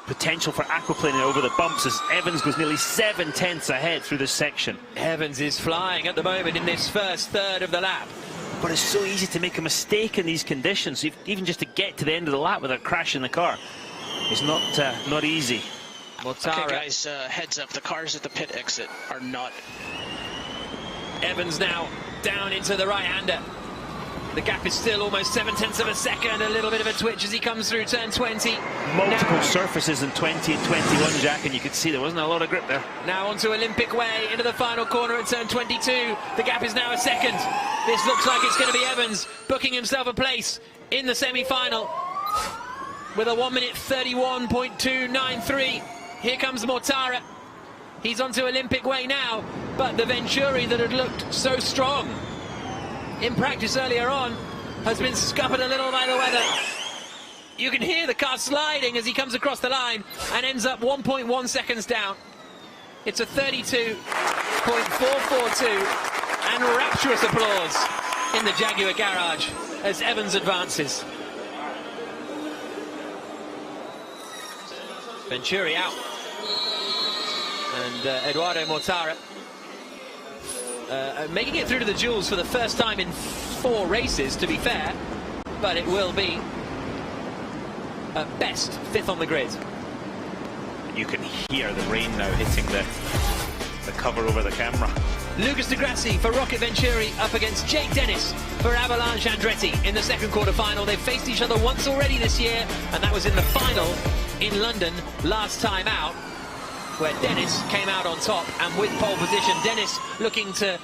Potential for aquaplaning over the bumps as Evans goes nearly 7/10 ahead through this section. Evans is flying at the moment in this first third of the lap. But it's so easy to make a mistake in these conditions. Even just to get to the end of the lap without crashing the car is not easy. Mortara. Okay, guys, heads up. The cars at the pit exit are not. Evans now down into the right-hander. The gap is still almost 7/10 of a second. A little bit of a twitch as he comes through turn 20. Multiple surfaces in 20 and 21, Jack, and you could see there wasn't a lot of grip there. Now onto Olympic Way into the final corner at turn 22. The gap is now a second. This looks like it's going to be Evans booking himself a place in the semi-final with a 1 minute 31.293. Here comes Mortara. He's onto Olympic Way now, but the Venturi that had looked so strong in practice earlier on has been scuppered a little by the weather. You can hear the car sliding as he comes across the line and ends up 1.1 seconds down. It's a 32.442 and rapturous applause in the Jaguar garage as Evans advances. Venturi out. And Eduardo Mortara making it through to the duels for the first time in 4 races, to be fair, but it will be at best 5th on the grid. You can hear the rain now hitting the cover over the camera. Lucas Di Grassi for Rocket Venturi up against Jake Dennis for Avalanche Andretti in the second quarter-final. They've faced each other once already this year, and that was in the final in London last time out. where Dennis came out on top, and with pole position, Dennis looking to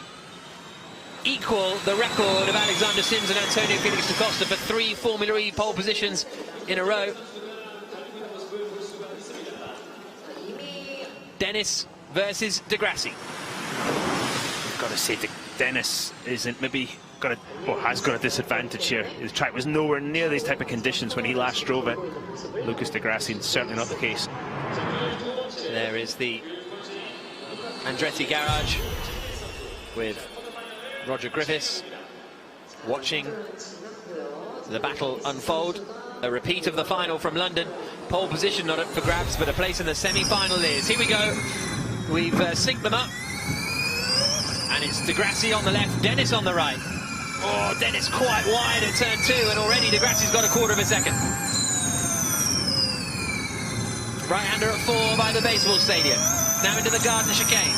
equal the record of Alexander Sims and Antonio Felix da Costa for 3 Formula E pole positions in a row. Dennis versus De Grassi. I've got to say, Dennis isn't maybe got a, or has got a disadvantage here. His track was nowhere near these type of conditions when he last drove it. Lucas de Grassi, certainly not the case. There is the Andretti garage with Roger Griffiths watching the battle unfold. A repeat of the final from London. Pole position not up for grabs, but a place in the semi-final is. Here we go. We've synced them up. And it's De Grassi on the left, Dennis on the right. Oh, Dennis quite wide at turn 2, and already De Grassi's got a quarter of a second. Right-hander at 4 by the baseball stadium. Now into the garden chicane.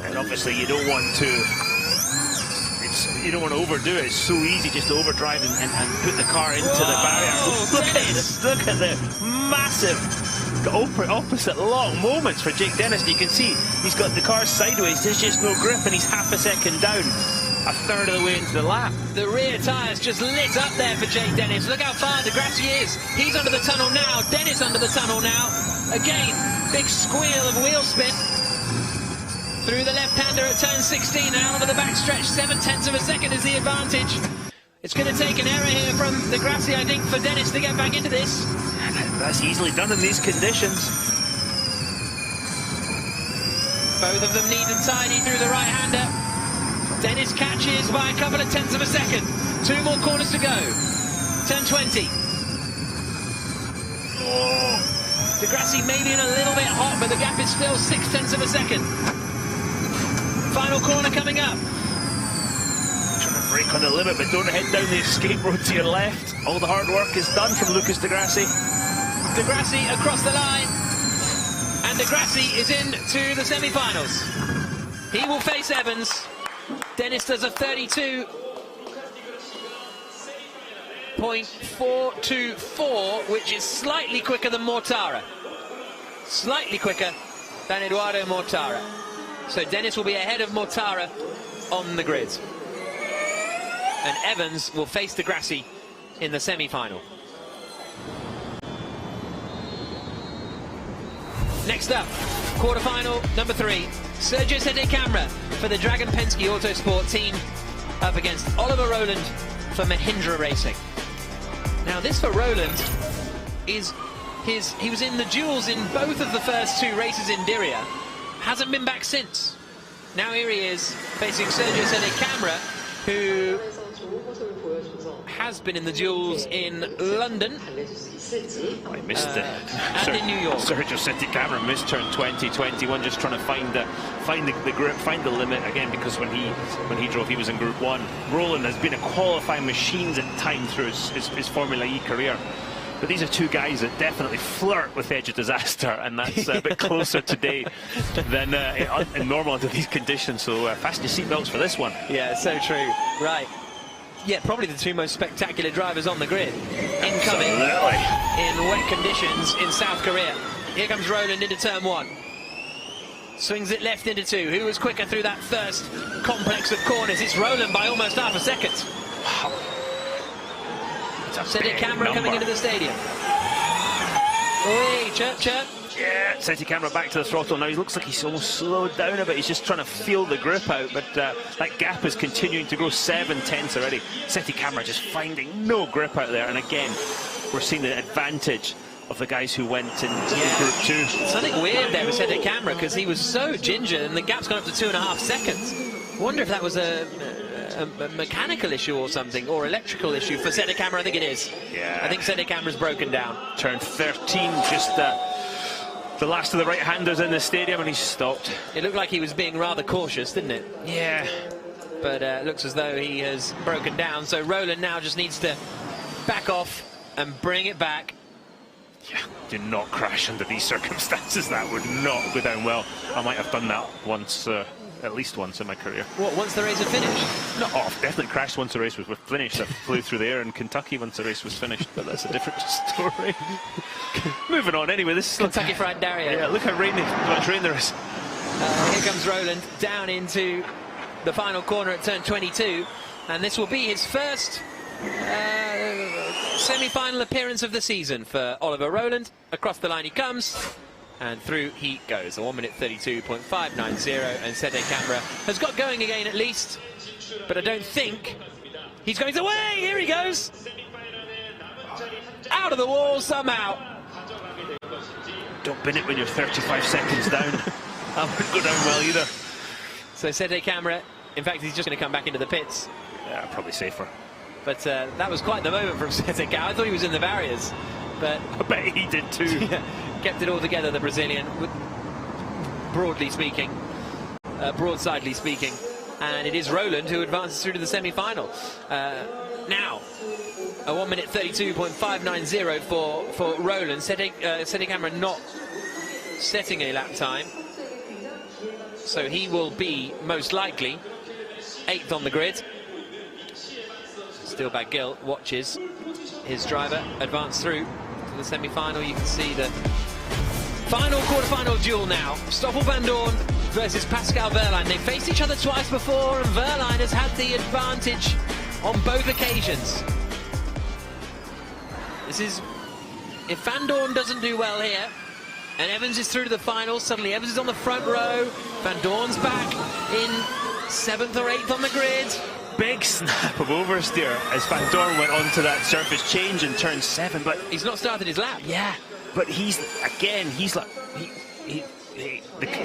And obviously you don't want to overdo it. It's so easy just to overdrive and put the car into the barrier. Look at this, look at the massive opposite lock moments for Jake Dennis. And you can see he's got the car sideways, there's just no grip, and he's half a second down, a third of the way into the lap. The rear tyres just lit up there for Jake Dennis. Look how far De Grassi is. He's under the tunnel now, Dennis under the tunnel now. Again, big squeal of wheel spin. Through the left-hander at turn 16, now onto the backstretch. 7/10 of a second is the advantage. It's going to take an error here from De Grassi, I think, for Dennis to get back into this. That's easily done in these conditions. Both of them neat and tidy through the right-hander. Dennis catches by a couple of tenths of a second. 2 more corners to go. Turn 20. Oh, De Grassi maybe in a little bit hot, but the gap is still 0.6 of a second. Final corner coming up. Trying to brake on the limit, but don't head down the escape road to your left. All the hard work is done from Lucas de Grassi. De Grassi across the line, and De Grassi is into the semi-finals. He will face Evans. Dennis does a 32.424, which is slightly quicker than Mortara. Slightly quicker than Eduardo Mortara. So Dennis will be ahead of Mortara on the grid. And Evans will face De Grassi in the semi-final. Next up, quarter-final number 3. Sergio Sette Camera for the Dragon Penske Autosport team up against Oliver Rowland for Mahindra Racing. Now this for Rowland is he was in the duels in both of the first 2 races in Diriyah. Hasn't been back since. Now here he is facing Sergio Sette Camera, who has been in the duels in London. I missed it. And in New York. Sergio Sette Camera missed turn 2021, just trying to find the grip, find the limit again, because when he drove, he was in Group 1. Rowland has been a qualifying machine at times through his Formula E career. But these are 2 guys that definitely flirt with the edge of disaster, and that's a bit closer today than normal under these conditions. So fasten your seatbelts for this one. Yeah, so true. Right. Yeah, probably the 2 most spectacular drivers on the grid. Incoming in wet conditions in South Korea. Here comes Rowland into turn 1. Swings it left into 2. Who was quicker through that first complex of corners? It's Rowland by almost half a second. Wow. Sette Camera coming into the stadium. Oi, chirp, chirp. Yeah, Sette Camera back to the throttle now. He looks like he's almost slowed down a bit. He's just trying to feel the grip out, but that gap is continuing to grow. 7/10 already. Sette Camera just finding no grip out there, and again, we're seeing the advantage of the guys who went in Group 2. Something weird there with Sette Camera, because he was so ginger, and the gap's gone up to 2.5 seconds. Wonder if that was a mechanical issue or something, or electrical issue for Sette Camera. I think it is. Yeah. I think Sette Camera's broken down. Turn 13, just the last of the right-handers in the stadium, and he's stopped. It looked like he was being rather cautious, didn't it? Yeah. But it looks as though he has broken down. So Rowland now just needs to back off and bring it back. Yeah, do not crash under these circumstances. That would not go down well. I might have done that once at least once in my career. What, once the race had finished? No, oh, I've definitely crashed once the race was finished. I flew through the air in Kentucky once the race was finished, but that's a different story. Moving on, anyway, this is Kentucky Fried Dario. Yeah, look how much rain there is. Here comes Roland down into the final corner at turn 22, and this will be his first semi-final appearance of the season for Oliver Roland. Across the line he comes, and through he goes. A 1:32.590, and Sede Camera has got going again at least, but I don't think he's going away. Here he goes, out of the wall somehow. Don't bin it when you're 35 seconds down. That wouldn't go down well either. So Sede Camera, in fact, he's just going to come back into the pits. Yeah, probably safer. But that was quite the moment from Sede Camera. I thought he was in the barriers, but I bet he did too. Kept it all together, the Brazilian, broadly speaking, broadsidely speaking. And it is Roland who advances through to the semi-final. Now, a 1:32.590 for Roland. Sede Camera not setting a lap time, so he will be most likely 8th on the grid. Steelbag Gill watches his driver advance through to the semi-final. You can see the final quarter-final duel now. Stoffel van Dorn versus Pascal Wehrlein. They've faced each other twice before, and Wehrlein has had the advantage on both occasions. This is, if Van Dorn doesn't do well here, and Evans is through to the final, suddenly Evans is on the front row, Van Dorn's back in 7th or 8th on the grid. Big snap of oversteer as Van Dorn went onto that surface change in turn 7, but he's not started his lap. Yeah, but he's like he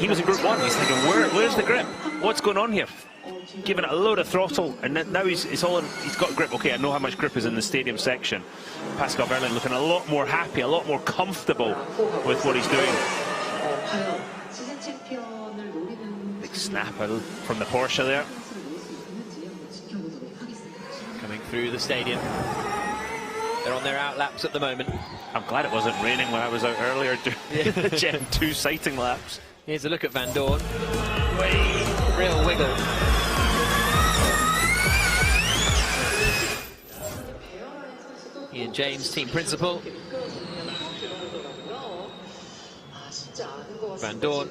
was in group 1. He's thinking, where's the grip? What's going on here? Giving it a load of throttle, and now he's got grip. Okay, I know how much grip is in the stadium section. Pascal Wehrlein looking a lot more happy, a lot more comfortable with what he's doing. Big snap from the Porsche there. Coming through the stadium. They're on their out laps at the moment. I'm glad it wasn't raining when I was out earlier doing the Gen 2 sighting laps. Here's a look at Van Dorn. Real wiggle. Ian James, team principal. Van Dorn.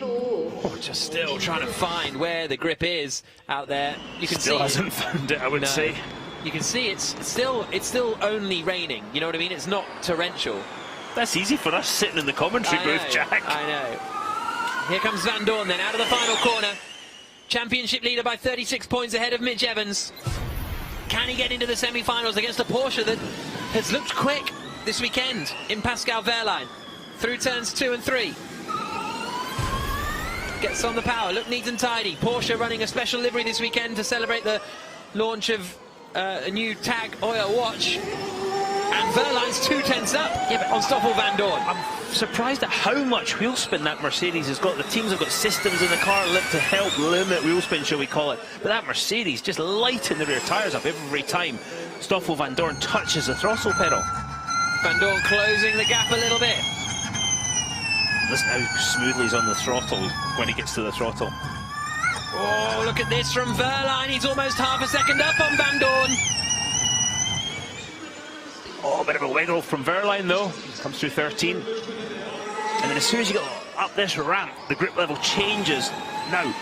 Oh, just still trying to find where the grip is out there. You can still see hasn't found it, I would say. You can see it's still only raining. You know what I mean? It's not torrential. That's easy for us sitting in the commentary booth, Jack. I know. Here comes Van Dorn then out of the final corner. Championship leader by 36 points ahead of Mitch Evans. Can he get into the semi-finals against a Porsche that has looked quick this weekend in Pascal Wehrlein? Through turns 2 and 3. Gets on the power, look neat and tidy. Porsche running a special livery this weekend to celebrate the launch of a new tag oil watch. And Wehrlein's 2/10 up on Stoffel van Dorn. I'm surprised at how much wheel spin that Mercedes has got. The teams have got systems in the car to help limit wheel spin, shall we call it. But that Mercedes just lighting the rear tyres up every time Stoffel van Dorn touches the throttle pedal. Van Dorn closing the gap a little bit. Listen how smoothly he's on the throttle when he gets to the throttle. Oh, look at this from Wehrlein. He's almost half a second up on Van Dorn. Oh, a bit of a wiggle from Wehrlein though. Comes through 13. And then as soon as you get up this ramp, the grip level changes. Now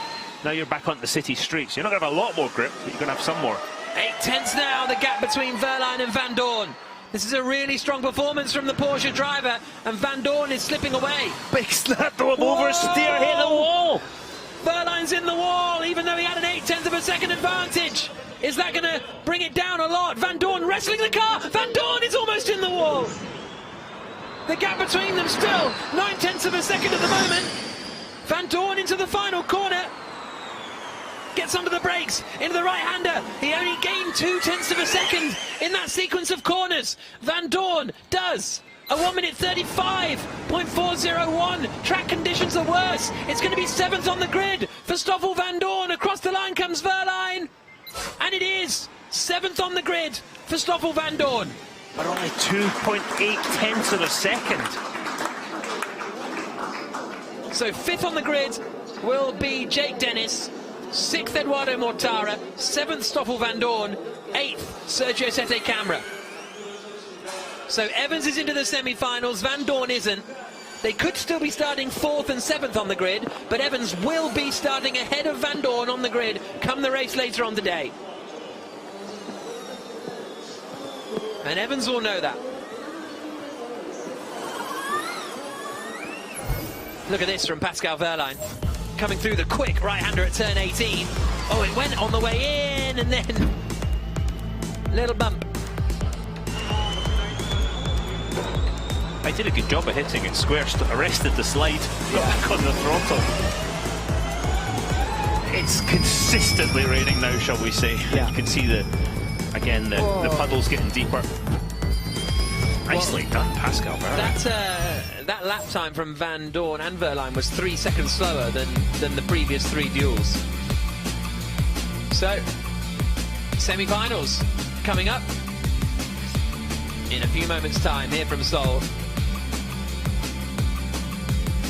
you're back onto the city streets. You're not going to have a lot more grip, but you're going to have some more. 8/10 now, the gap between Wehrlein and Van Dorn. This is a really strong performance from the Porsche driver, and Van Dorn is slipping away. Big snap to him, oversteer, hit the wall. Wehrlein's in the wall, even though he had an 8/10 of a second advantage. Is that going to bring it down a lot? Van Dorn wrestling the car. Van Dorn is almost in the wall. The gap between them still 9/10 of a second at the moment. Van Dorn into the final corner. Gets under the brakes, into the right-hander. He only gained 2/10 of a second in that sequence of corners. Van Dorn does a 1:35.401. Track conditions are worse. It's going to be 7th on the grid for Stoffel van Dorn. Across the line comes Wehrlein. And it is 7th on the grid for Stoffel van Dorn. But only 2.8 of a second. So 5th on the grid will be Jake Dennis, 6th Eduardo Mortara, 7th Stoffel Van Dorn, 8th Sergio Sette Camara. So Evans is into the semi-finals, Van Dorn isn't. They could still be starting 4th and 7th on the grid, but Evans will be starting ahead of Van Dorn on the grid come the race later on today. And Evans will know that. Look at this from Pascal Wehrlein. Coming through the quick right-hander at turn 18. Oh, it went on the way in, and then little bump. I did a good job of hitting it square, arrested the slide back on the throttle. It's consistently raining now, shall we say. Yeah. You can see the puddles getting deeper. Nicely done, Pascal. That lap time from Van Dorn and Wehrlein was 3 seconds slower than the previous 3 duels. So, semi-finals coming up in a few moments' time here from Seoul.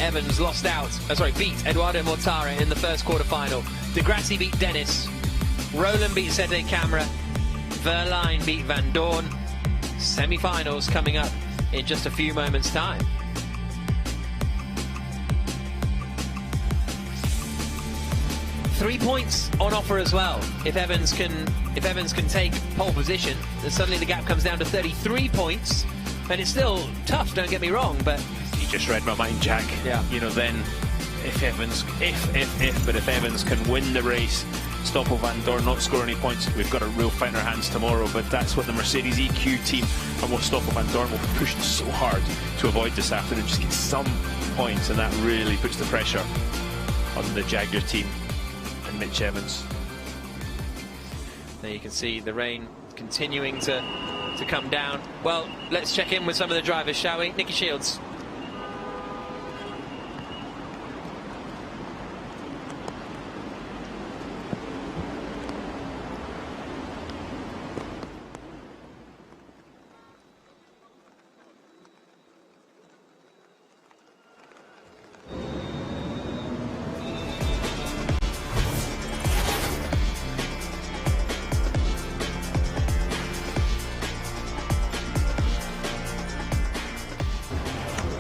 Evans lost out, beat Eduardo Mortara in the first quarter-final. De Grassi beat Dennis. Roland beat Sette Camara. Wehrlein beat Van Dorn. Semi-finals coming up in just a few moments' time. Three points on offer as well. If Evans can take pole position, then suddenly the gap comes down to 33 points, and it's still tough. Don't get me wrong, but You just read my mind, Jack. Yeah. You know, then if Evans can win the race, Stoffel Van Dorn not score any points, we've got a real fight in our hands tomorrow. But that's what the Mercedes EQ team and what Stoffel Van Dorn will be pushed so hard to avoid this afternoon. Just get some points, and that really puts the pressure on the Jaguar team and Mitch Evans. There you can see the rain continuing to come down. Well, let's check in with some of the drivers, shall we? Nicky Shields.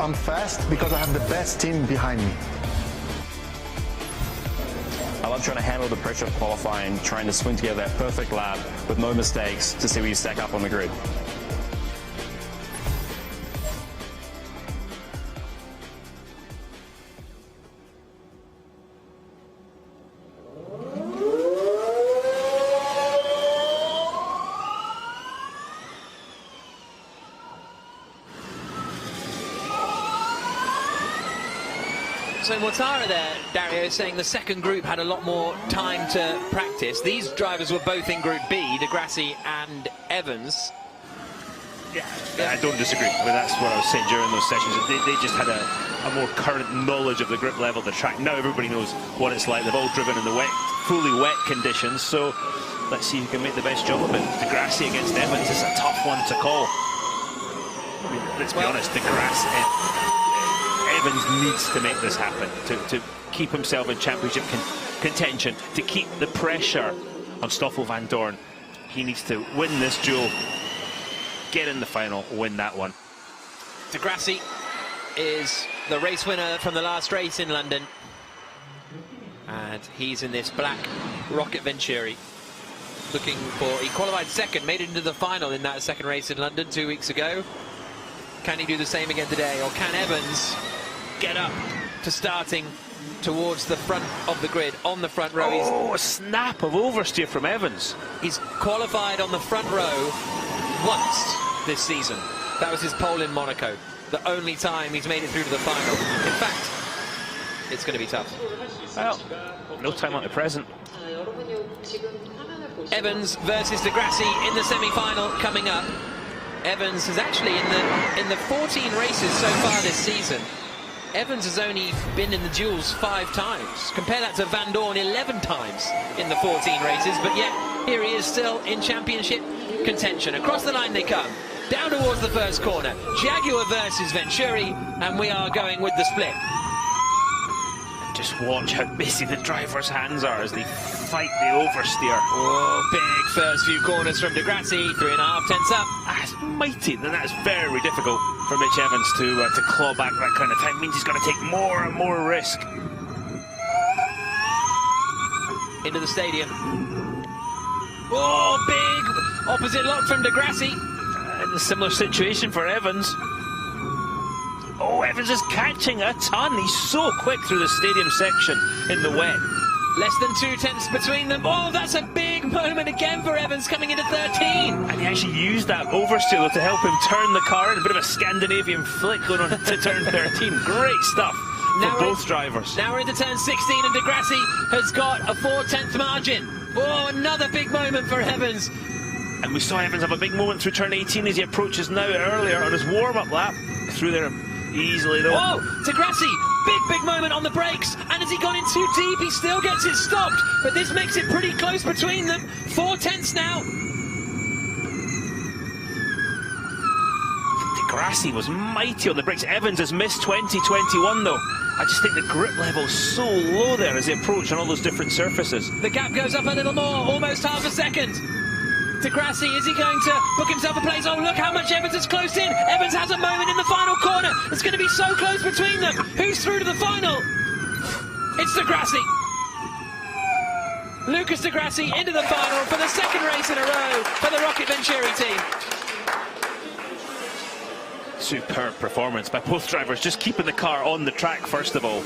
I'm fast because I have the best team behind me. I love trying to handle the pressure of qualifying, trying to swing together that perfect lap with no mistakes to see where you stack up on the grid. So Mortara there, Dario, is saying the second group had a lot more time to practice. These drivers were both in Group B, De Grassi and Evans. Yeah, I don't disagree. But that's what I was saying during those sessions. They just had a more current knowledge of the grip level of the track. Now everybody knows what it's like. They've all driven in the fully wet conditions. So let's see who can make the best job of it. De Grassi against Evans is a tough one to call. I mean, let's be honest, De Grassi... Evans needs to make this happen to keep himself in championship contention, to keep the pressure on Stoffel Van Dorn. He needs to win this duel, get in the final, win that one. De Grassi is the race winner from the last race in London, and he's in this black Rocket Venturi. Looking for, he qualified second, made it into the final in that second race in London 2 weeks ago. Can he do the same again today, or can Evans get up to starting towards the front of the grid, on the front row? Oh, a snap of oversteer from Evans. He's qualified on the front row once this season. That was his pole in Monaco. The only time he's made it through to the final. In fact, it's going to be tough. Well, no time like the present. Evans versus De Grassi in the semi-final coming up. Evans has actually, in the 14 races so far this season, Evans has only been in the duels 5 times. Compare that to Van Dorn 11 times in the 14 races, but yet here he is still in championship contention. Across the line they come, down towards the first corner. Jaguar versus Venturi, and we are going with the split. Just watch how busy the driver's hands are as they fight the oversteer. Oh, big first few corners from Di Grassi, 3.5 tenths up. That's mighty, and that's very difficult for Mitch Evans to claw back that kind of time. It means he's going to take more and more risk. Into the stadium. Oh, big opposite lock from Di Grassi. And a similar situation for Evans. Oh, Evans is catching a ton. He's so quick through the stadium section in the wet. Less than 2 tenths between them. Oh, that's a big moment again for Evans coming into 13. And he actually used that oversteer to help him turn the car in. A bit of a Scandinavian flick going on to turn 13. Great stuff for both drivers. Now we're into turn 16 and Di Grassi has got a 4-tenth margin. Oh, another big moment for Evans. And we saw Evans have a big moment through turn 18 as he approaches now earlier on his warm-up lap. Through there easily though. Oh, Di Grassi, big moment on the brakes. And has he gone in too deep? He still gets it stopped. But this makes it pretty close between them. 4 tenths now. Di Grassi was mighty on the brakes. Evans has missed 2021 though. I just think the grip level's so low there as they approach on all those different surfaces. The gap goes up a little more, almost half a second. Di Grassi, is he going to book himself a place? Oh, look how much Evans has closed in. Evans has a moment in the final corner. It's going to be so close between them. Who's through to the final? It's Di Grassi. Lucas Di Grassi into the final for the second race in a row for the Rocket Venturi team. Superb performance by both drivers, just keeping the car on the track first of all.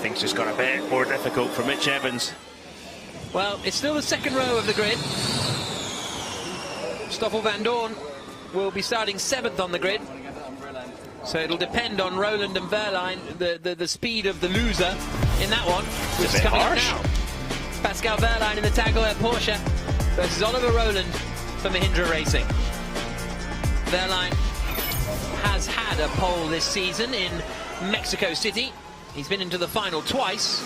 Things just got a bit more difficult for Mitch Evans. Well, it's still the second row of the grid. Stoffel van Dorn will be starting 7th on the grid. So it'll depend on Roland and Wehrlein, the speed of the loser in that one, which is coming up now. Pascal Wehrlein in the Tag Heuer Porsche versus Oliver Roland for Mahindra Racing. Wehrlein has had a pole this season in Mexico City. He's been into the final twice.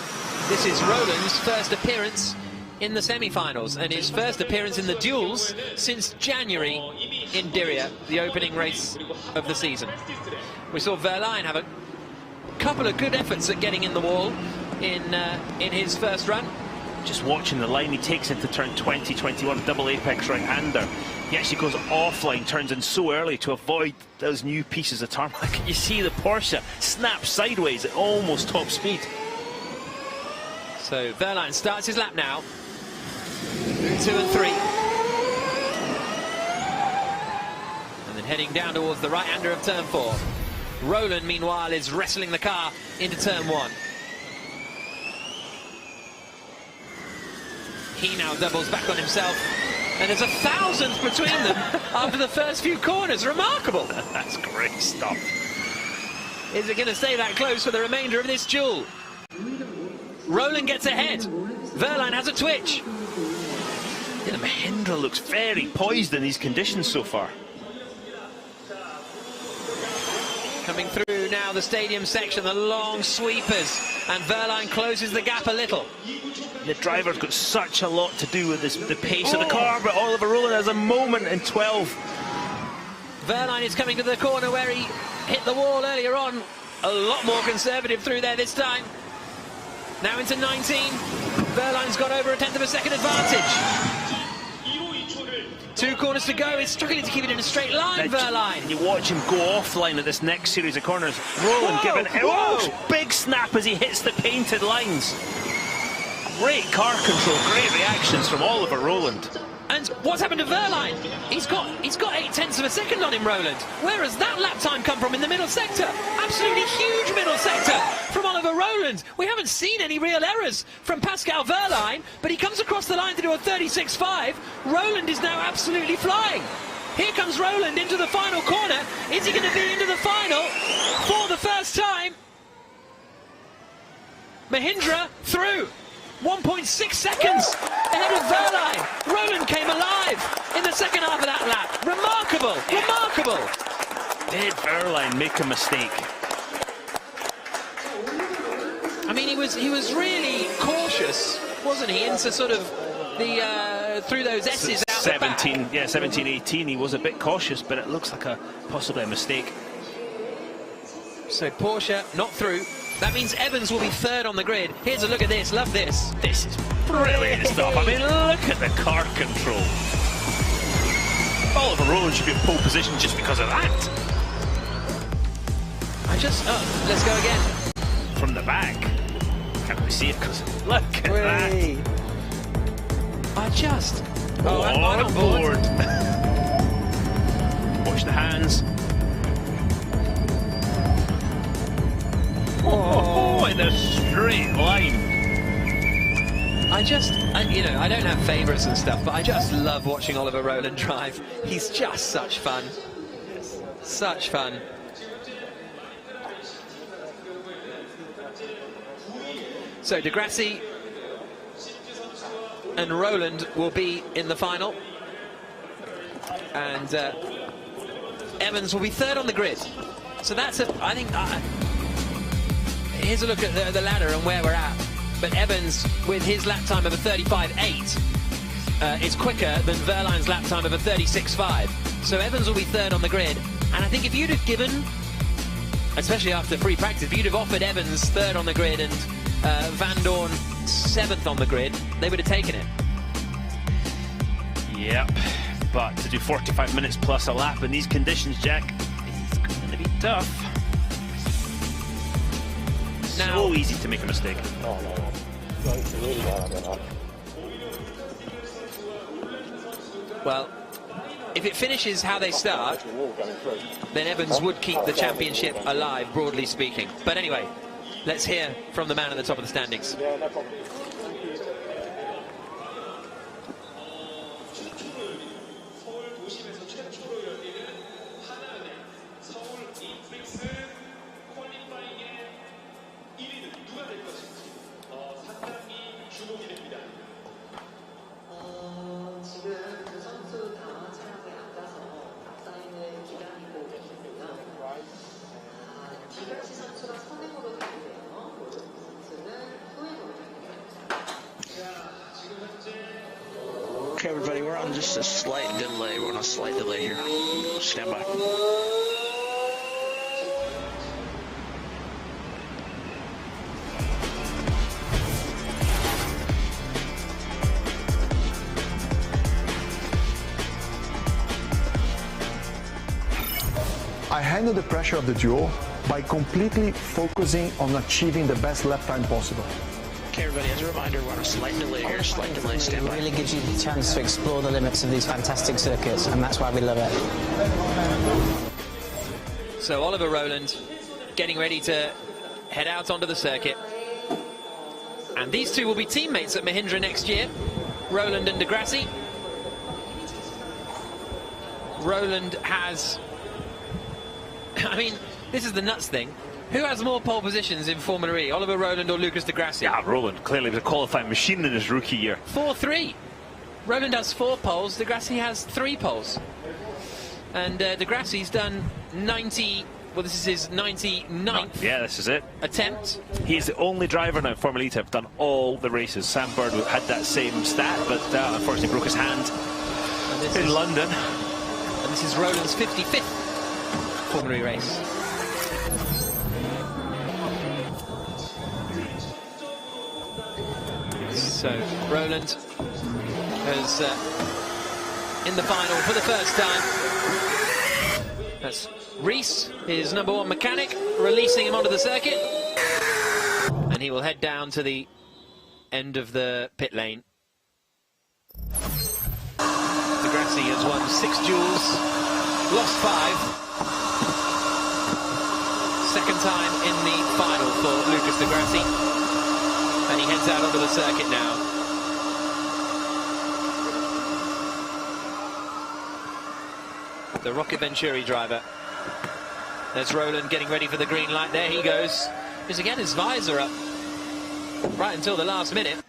This is Roland's first appearance in the semi-finals and his first appearance in the duels since January in Diriyah, the opening race of the season. We saw Wehrlein have a couple of good efforts at getting in the wall in his first run. Just watching the line he takes into turn 2021, double apex right-hander. He actually goes offline, turns in so early to avoid those new pieces of tarmac. You see the Porsche snap sideways at almost top speed. So Wehrlein starts his lap now. 2 and 3. And then heading down towards the right-hander of turn 4. Roland, meanwhile, is wrestling the car into turn 1. He now doubles back on himself. And there's a 1,000th between them after the first few corners. Remarkable. That's great stuff. Is it going to stay that close for the remainder of this duel? Roland gets ahead. Wehrlein has a twitch. Yeah, the Mahindra looks very poised in these conditions so far. Coming through now the stadium section, the long sweepers, and Wehrlein closes the gap a little. The driver's got such a lot to do with the pace of the car, but Oliver Roland has a moment in 12. Wehrlein is coming to the corner where he hit the wall earlier on. A lot more conservative through there this time. Now into 19. Wehrlein's got over 1/10 of a second advantage. 2 corners to go. He's struggling to keep it in a straight line, Wehrlein. And you watch him go offline at this next series of corners. Roland giving big snap as he hits the painted lines. Great car control, great reactions from Oliver Roland. And what's happened to Wehrlein? He's got 0.8 of a second on him, Roland. Where has that lap time come from in the middle sector? Absolutely huge middle sector from Oliver Roland. We haven't seen any real errors from Pascal Wehrlein, but he comes across the line to do a 36.5. Roland is now absolutely flying. Here comes Roland into the final corner. Is he going to be into the final for the first time? Mahindra through. 1.6 seconds ahead of Wehrlein. Roland came alive in the second half of that lap. Remarkable, remarkable. Did Wehrlein make a mistake? I mean, he was really cautious, wasn't he? Into sort of the through those S's out 17, the back. yeah, 17, 18. He was a bit cautious, but it looks like possibly a mistake. So Porsche not through. That means Evans will be third on the grid. Here's a look at this. Love this. This is brilliant stuff. I mean, look at the car control. Oliver Rowland should be in pole position just because of that. Let's go again. From the back. Can't really see it because look at that. I'm on board. Watch the hands. Oh, in a straight line. I don't have favourites and stuff, but I just love watching Oliver Rowland drive. He's just such fun. Such fun. So De Grassi and Rowland will be in the final. And Evans will be third on the grid. So that's here's a look at the ladder and where we're at. But Evans, with his lap time of a 35.8, is quicker than Verline's lap time of a 36.5. So Evans will be third on the grid. And I think if you'd have given, especially after free practice, if you'd have offered Evans third on the grid and Van Dorn seventh on the grid, they would have taken it. Yep, but to do 45 minutes plus a lap in these conditions, Jack, it's going to be tough. So easy to make a mistake. Well, if it finishes how they start, then Evans would keep the championship alive, broadly speaking. But anyway, let's hear from the man at the top of the standings. Okay, everybody, we're on just a slight delay. We're on a slight delay here. Stand by. I handle the pressure of the duel by completely focusing on achieving the best lap time possible. Okay, everybody, as a reminder, we're on a slight delay here. Slight delay, stand by. It really gives you the chance to explore the limits of these fantastic circuits, and that's why we love it. So Oliver Rowland getting ready to head out onto the circuit. And these two will be teammates at Mahindra next year, Rowland and De Grassi. Rowland has... I mean, this is the nuts thing. Who has more pole positions in Formula E, Oliver Rowland or Lucas De Grassi? Yeah, Rowland clearly was a qualifying machine in his rookie year. 4-3. Rowland has 4 poles, De Grassi has 3 poles. And De Grassi's done 90, well, this is his 99th yeah, this is it. attempt. He's the only driver now in Formula E to have done all the races. Sam Bird had that same stat, but unfortunately broke his hand in London. And this is Rowland's 55th Formula E race. So Rowland is in the final for the first time. That's Reese, his #1 mechanic, releasing him onto the circuit. And he will head down to the end of the pit lane. De Grassi has won 6 duels, lost 5. Second time in the final for Lucas De Grassi. And he heads out onto the circuit now. The Rocket Venturi driver. There's Rowland getting ready for the green light. There he goes. Because again, his visor up right until the last minute.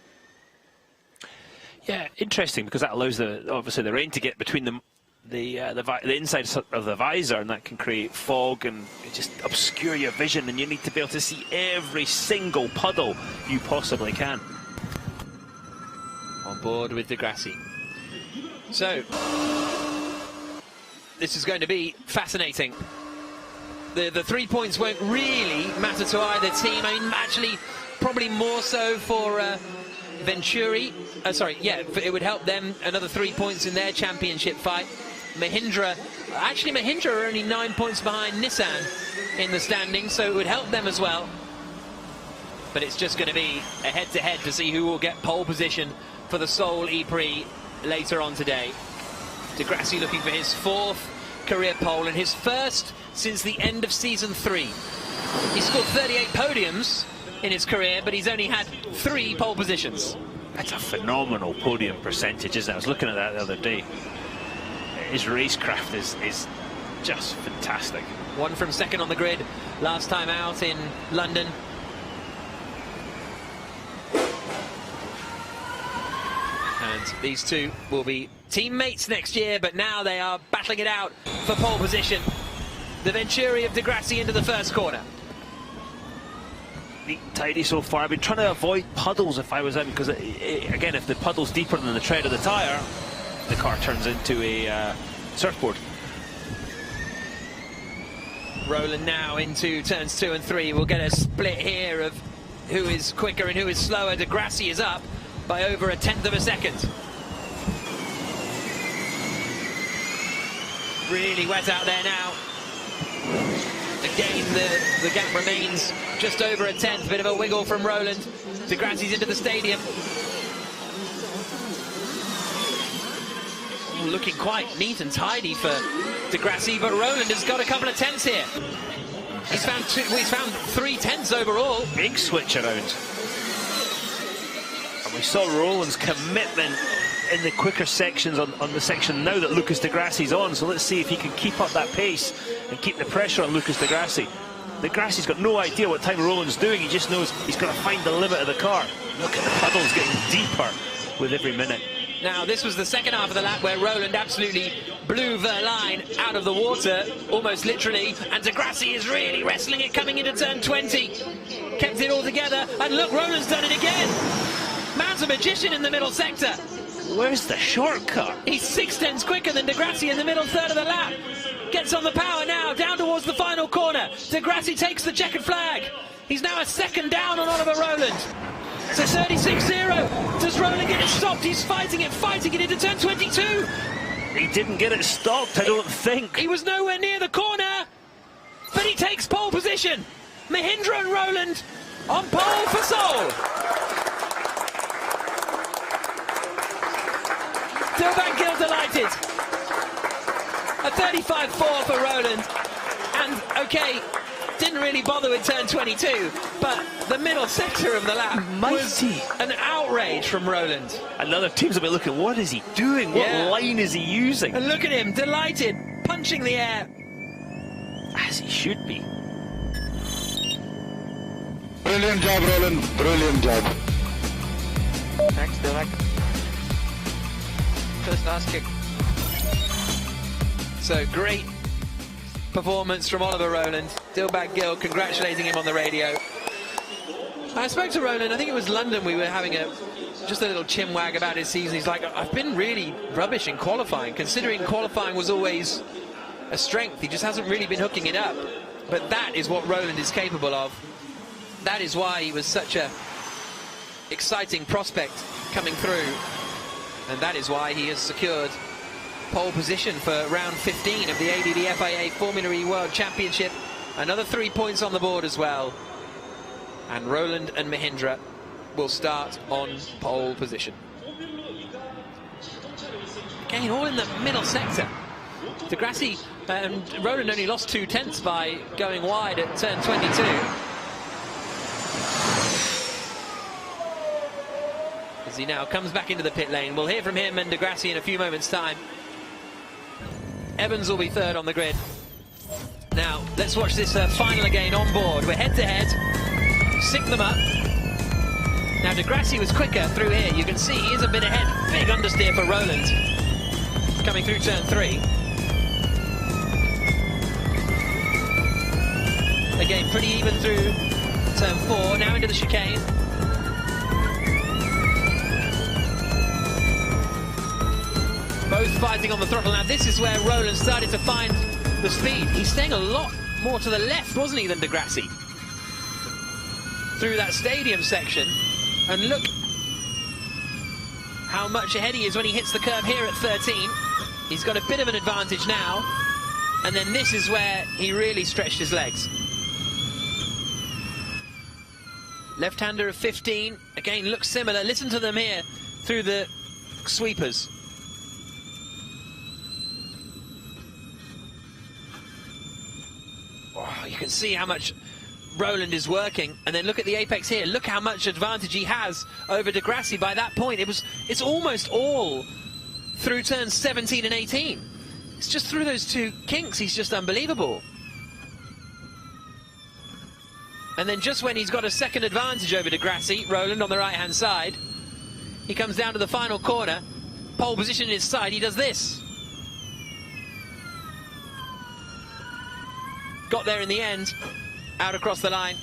Yeah, interesting, because that allows obviously the rain to get between them. The inside of the visor, and that can create fog and just obscure your vision, and you need to be able to see every single puddle you possibly can. On board with De Grassi. So, this is going to be fascinating. the 3 points won't really matter to either team. I mean, actually, probably more so for Venturi. It would help them, another 3 points in their championship fight. Mahindra are only 9 points behind Nissan in the standings, so it would help them as well. But it's just going to be a head-to-head to see who will get pole position for the Seoul E-Prix later on today. De Grassi looking for his 4th career pole and his first since the end of season 3. He scored 38 podiums in his career, but he's only had 3 pole positions. That's a phenomenal podium percentage, isn't it? I was looking at that the other day. His racecraft is just fantastic. One from second on the grid last time out in London. And these two will be teammates next year, but now they are battling it out for pole position. The Venturi of De Grassi into the first corner. Neat and tidy so far. I've been trying to avoid puddles if I was out, because again, if the puddle's deeper than the tread of the tyre, the car turns into a surfboard. Roland now into turns 2 and 3. We'll get a split here of who is quicker and who is slower. De Grassi is up by over 1/10 of a second. Really wet out there now. Again, the gap remains just over 1/10. Bit of a wiggle from Roland. De Grassi's into the stadium. Looking quite neat and tidy for De Grassi, but Roland has got a couple of tenths here. He's found 3 tenths overall. Big switch around. And we saw Roland's commitment in the quicker sections on the section now that Lucas De Grassi's on. So let's see if he can keep up that pace and keep the pressure on Lucas De Grassi. De Grassi's got no idea what time Roland's doing. He just knows he's got to find the limit of the car. Look at the puddles getting deeper with every minute. Now, this was the second half of the lap where Roland absolutely blew Verline out of the water, almost literally, and De Grassi is really wrestling it coming into turn 20. Kept it all together, and look, Roland's done it again. Man's a magician in the middle sector. Where's the shortcut? He's 6 tenths quicker than De Grassi in the middle third of the lap. Gets on the power now, down towards the final corner. De Grassi takes the checkered flag. He's now a second down on Oliver Roland. So 36-0. Does Roland get it stopped? He's fighting it into turn 22. He didn't get it stopped, I don't think. He was nowhere near the corner, but he takes pole position. Mahindra and Roland on pole for Seoul. Dilbag Gill delighted. A 35-4 for Roland. And, okay, didn't really bother with turn 22, but the middle sector of the lap was an outrage from Roland. And other teams will be looking, what is he doing? What line is he using? And look at him, delighted, punching the air. As he should be. Brilliant job, Roland. Brilliant job. Thanks, Dilbag. First last kick. So great performance from Oliver Roland. Dilbag Gill congratulating him on the radio. I spoke to Roland, I think it was London, we were having just a little chinwag about his season. He's like, I've been really rubbish in qualifying, considering qualifying was always a strength. He just hasn't really been hooking it up. But that is what Roland is capable of. That is why he was such a exciting prospect coming through. And that is why he has secured pole position for round 15 of the ABB FIA Formula E World Championship. Another 3 points on the board as well. And Roland and Mahindra will start on pole position. Again, all in the middle sector. De Grassi and Roland only lost 2 tenths by going wide at turn 22. As he now comes back into the pit lane. We'll hear from him and De Grassi in a few moments' time. Evans will be third on the grid. Now, let's watch this final again on board. We're head-to-head. Sync them up. Now, De Grassi was quicker through here. You can see he is a bit ahead. Big understeer for Roland. Coming through turn 3. Again, pretty even through turn 4. Now into the chicane. Both fighting on the throttle. Now this is where Roland started to find the speed. He's staying a lot more to the left, wasn't he, than de Grassi? Through that stadium section. And look how much ahead he is when he hits the curve here at 13. He's got a bit of an advantage now. And then this is where he really stretched his legs. Left-hander of 15. Again, looks similar. Listen to them here through the sweepers. Oh, you can see how much Roland is working, and then look at the apex here. Look how much advantage he has over de Grassi. By that point, it's almost all through turns 17 and 18. It's just through those two kinks. He's just unbelievable. And then just when he's got a second advantage over de Grassi, Roland on the right-hand side, he comes down to the final corner, pole position in his side, he does this. Got there in the end, out across the line.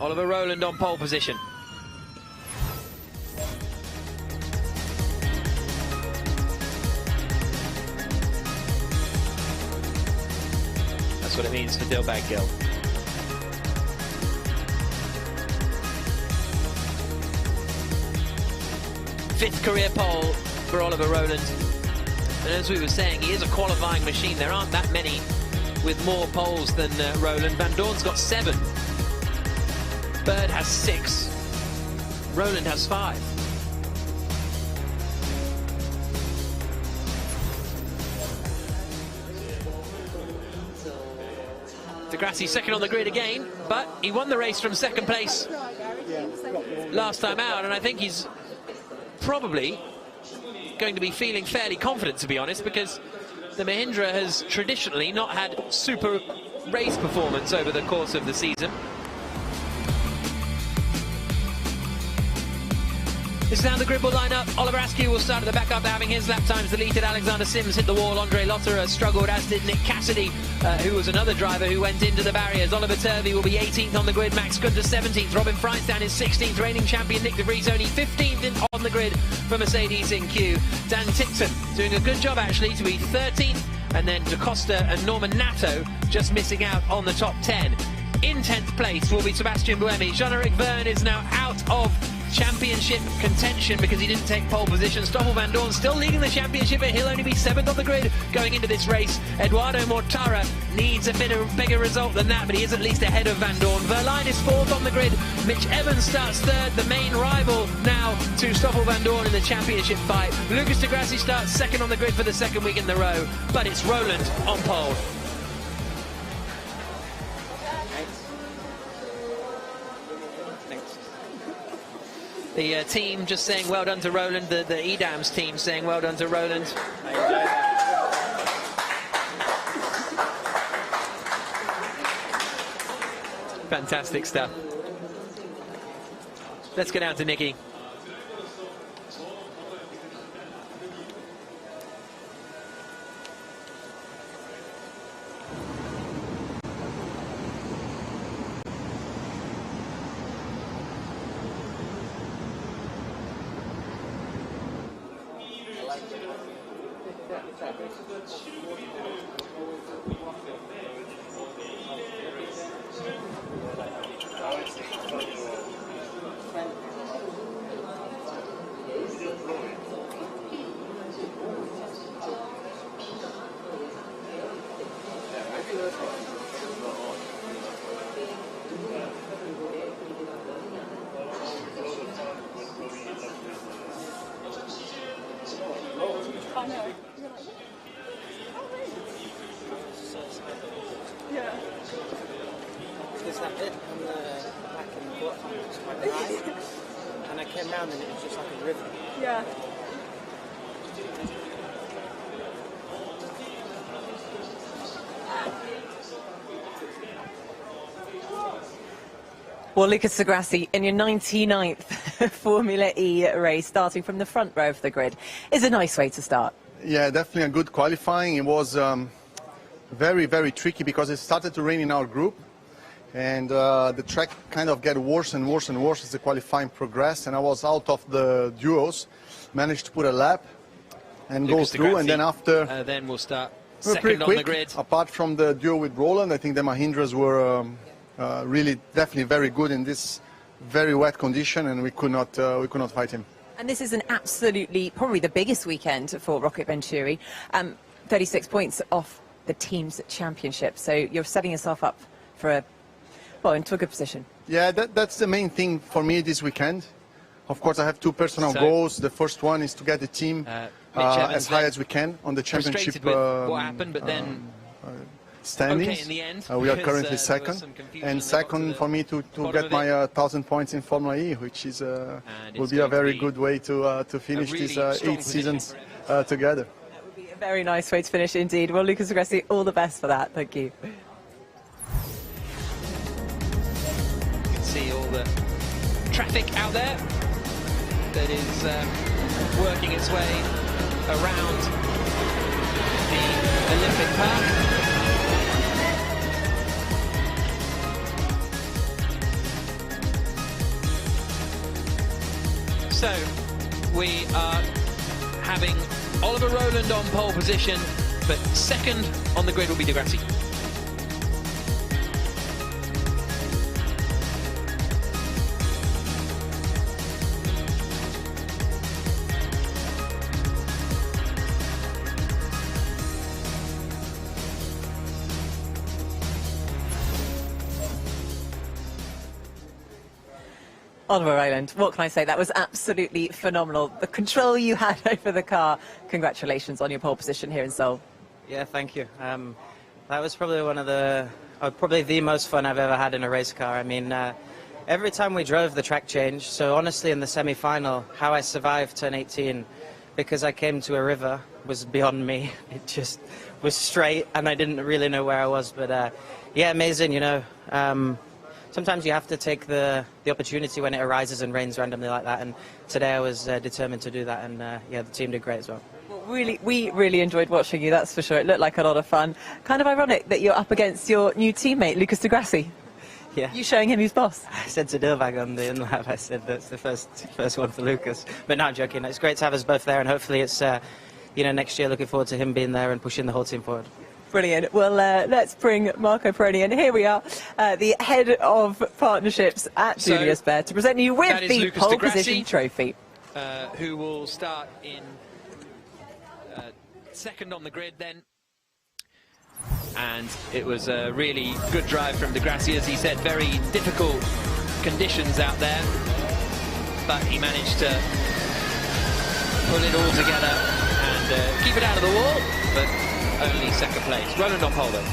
Oliver Roland on pole position. That's what it means for Dilbag Gill. Fifth career pole for Oliver Roland. And as we were saying, he is a qualifying machine. There aren't that many with more poles than Roland. Van Doorn's got 7. Bird has 6. Roland has 5. de Grassi second on the grid again, but he won the race from second place last time out, and I think he's probably going to be feeling fairly confident, to be honest, because the Mahindra has traditionally not had super race performance over the course of the season. This is how the grid will line up. Oliver Askew will start at the back after having his lap times deleted. Alexander Sims hit the wall. Andre Lotterer struggled, as did Nick Cassidy, who was another driver who went into the barriers. Oliver Turvey will be 18th on the grid. Max Gunter 17th. Robin Freinstan is 16th. Reigning champion Nick De Vries only 15th on the grid for Mercedes in Q. Dan Tipton doing a good job actually to be 13th. And then Da Costa and Norman Nato just missing out on the top 10. In 10th place will be Sebastian Blemey. Jean-Eric Verne is now out of championship contention because he didn't take pole position. Stoffel Van Dorn still leading the championship, but he'll only be 7th on the grid going into this race. Eduardo Mortara needs a bigger result than that, but he is at least ahead of Van Dorn. Verline is 4th on the grid. Mitch Evans starts 3rd, the main rival now to Stoffel Van Dorn in the championship fight. Lucas de Grassi starts 2nd on the grid for the 2nd week in a row, but it's Roland on pole. The team just saying well done to Roland, the EDAMS team saying well done to Roland. Fantastic stuff. Let's get down to Nicky. There's that bit on the back and the bottom, just went right, and I came round and it was just like a river. Yeah. Well, Lucas de Grassi, in your 99th Formula E race, starting from the front row of the grid, is a nice way to start. Yeah, definitely a good qualifying. It was very, very tricky because it started to rain in our group, and the track kind of get worse and worse and worse as the qualifying progressed, and I was out of the duos, managed to put a lap and Lucas go through, and then after... then we'll start We're pretty second on the quick. grid. Apart from the duo with Roland, I think the Mahindras were really definitely very good in this very wet condition, and we could not fight him. And this is an absolutely, probably the biggest weekend for Rocket Venturi. 36 points off the team's championship. So you're setting yourself up for into a good position. Yeah, that's the main thing for me this weekend. Of course, I have two personal goals. The first one is to get the team as high as we can on the championship what happened, but then standings. Okay in the end, we are because, currently second. And second, for me to get my 1,000 points in FORMULA-E, which is will be a very good way to finish really these 8 seasons together. That would be a very nice way to finish indeed. Well, Lucas di Grassi, all the best for that. Thank you. You can see all the traffic out there that is working its way around the Olympic Park. So we are having Oliver Rowland on pole position, but second on the grid will be di Grassi. Oliver Rowland, what can I say? That was absolutely phenomenal. The control you had over the car. Congratulations on your pole position here in Seoul. Yeah, thank you. That was probably one of probably the most fun I've ever had in a race car. I mean, every time we drove the track change, so honestly in the semi-final, how I survived turn 18 because I came to a river was beyond me. It just was straight and I didn't really know where I was, but yeah, amazing, you know. Sometimes you have to take the opportunity when it arises and rains randomly like that, and today I was determined to do that, and yeah, the team did great as well. Well, we really enjoyed watching you, that's for sure. It looked like a lot of fun. Kind of ironic that you're up against your new teammate, Lucas di Grassi. Yeah. You showing him who's boss? I said to Dilbag on the in-lab, I said that's the first one for Lucas. But no, I'm joking. It's great to have us both there, and hopefully it's, you know, next year looking forward to him being there and pushing the whole team forward. Brilliant. Well, let's bring Marco Peroni in. Here we are, the head of partnerships at Julius Baer, to present you with the pole position trophy. Who will start in second on the grid then. And it was a really good drive from di Grassi, as he said, very difficult conditions out there. But he managed to pull it all together and keep it out of the wall. But only second place. Rowland on pole though.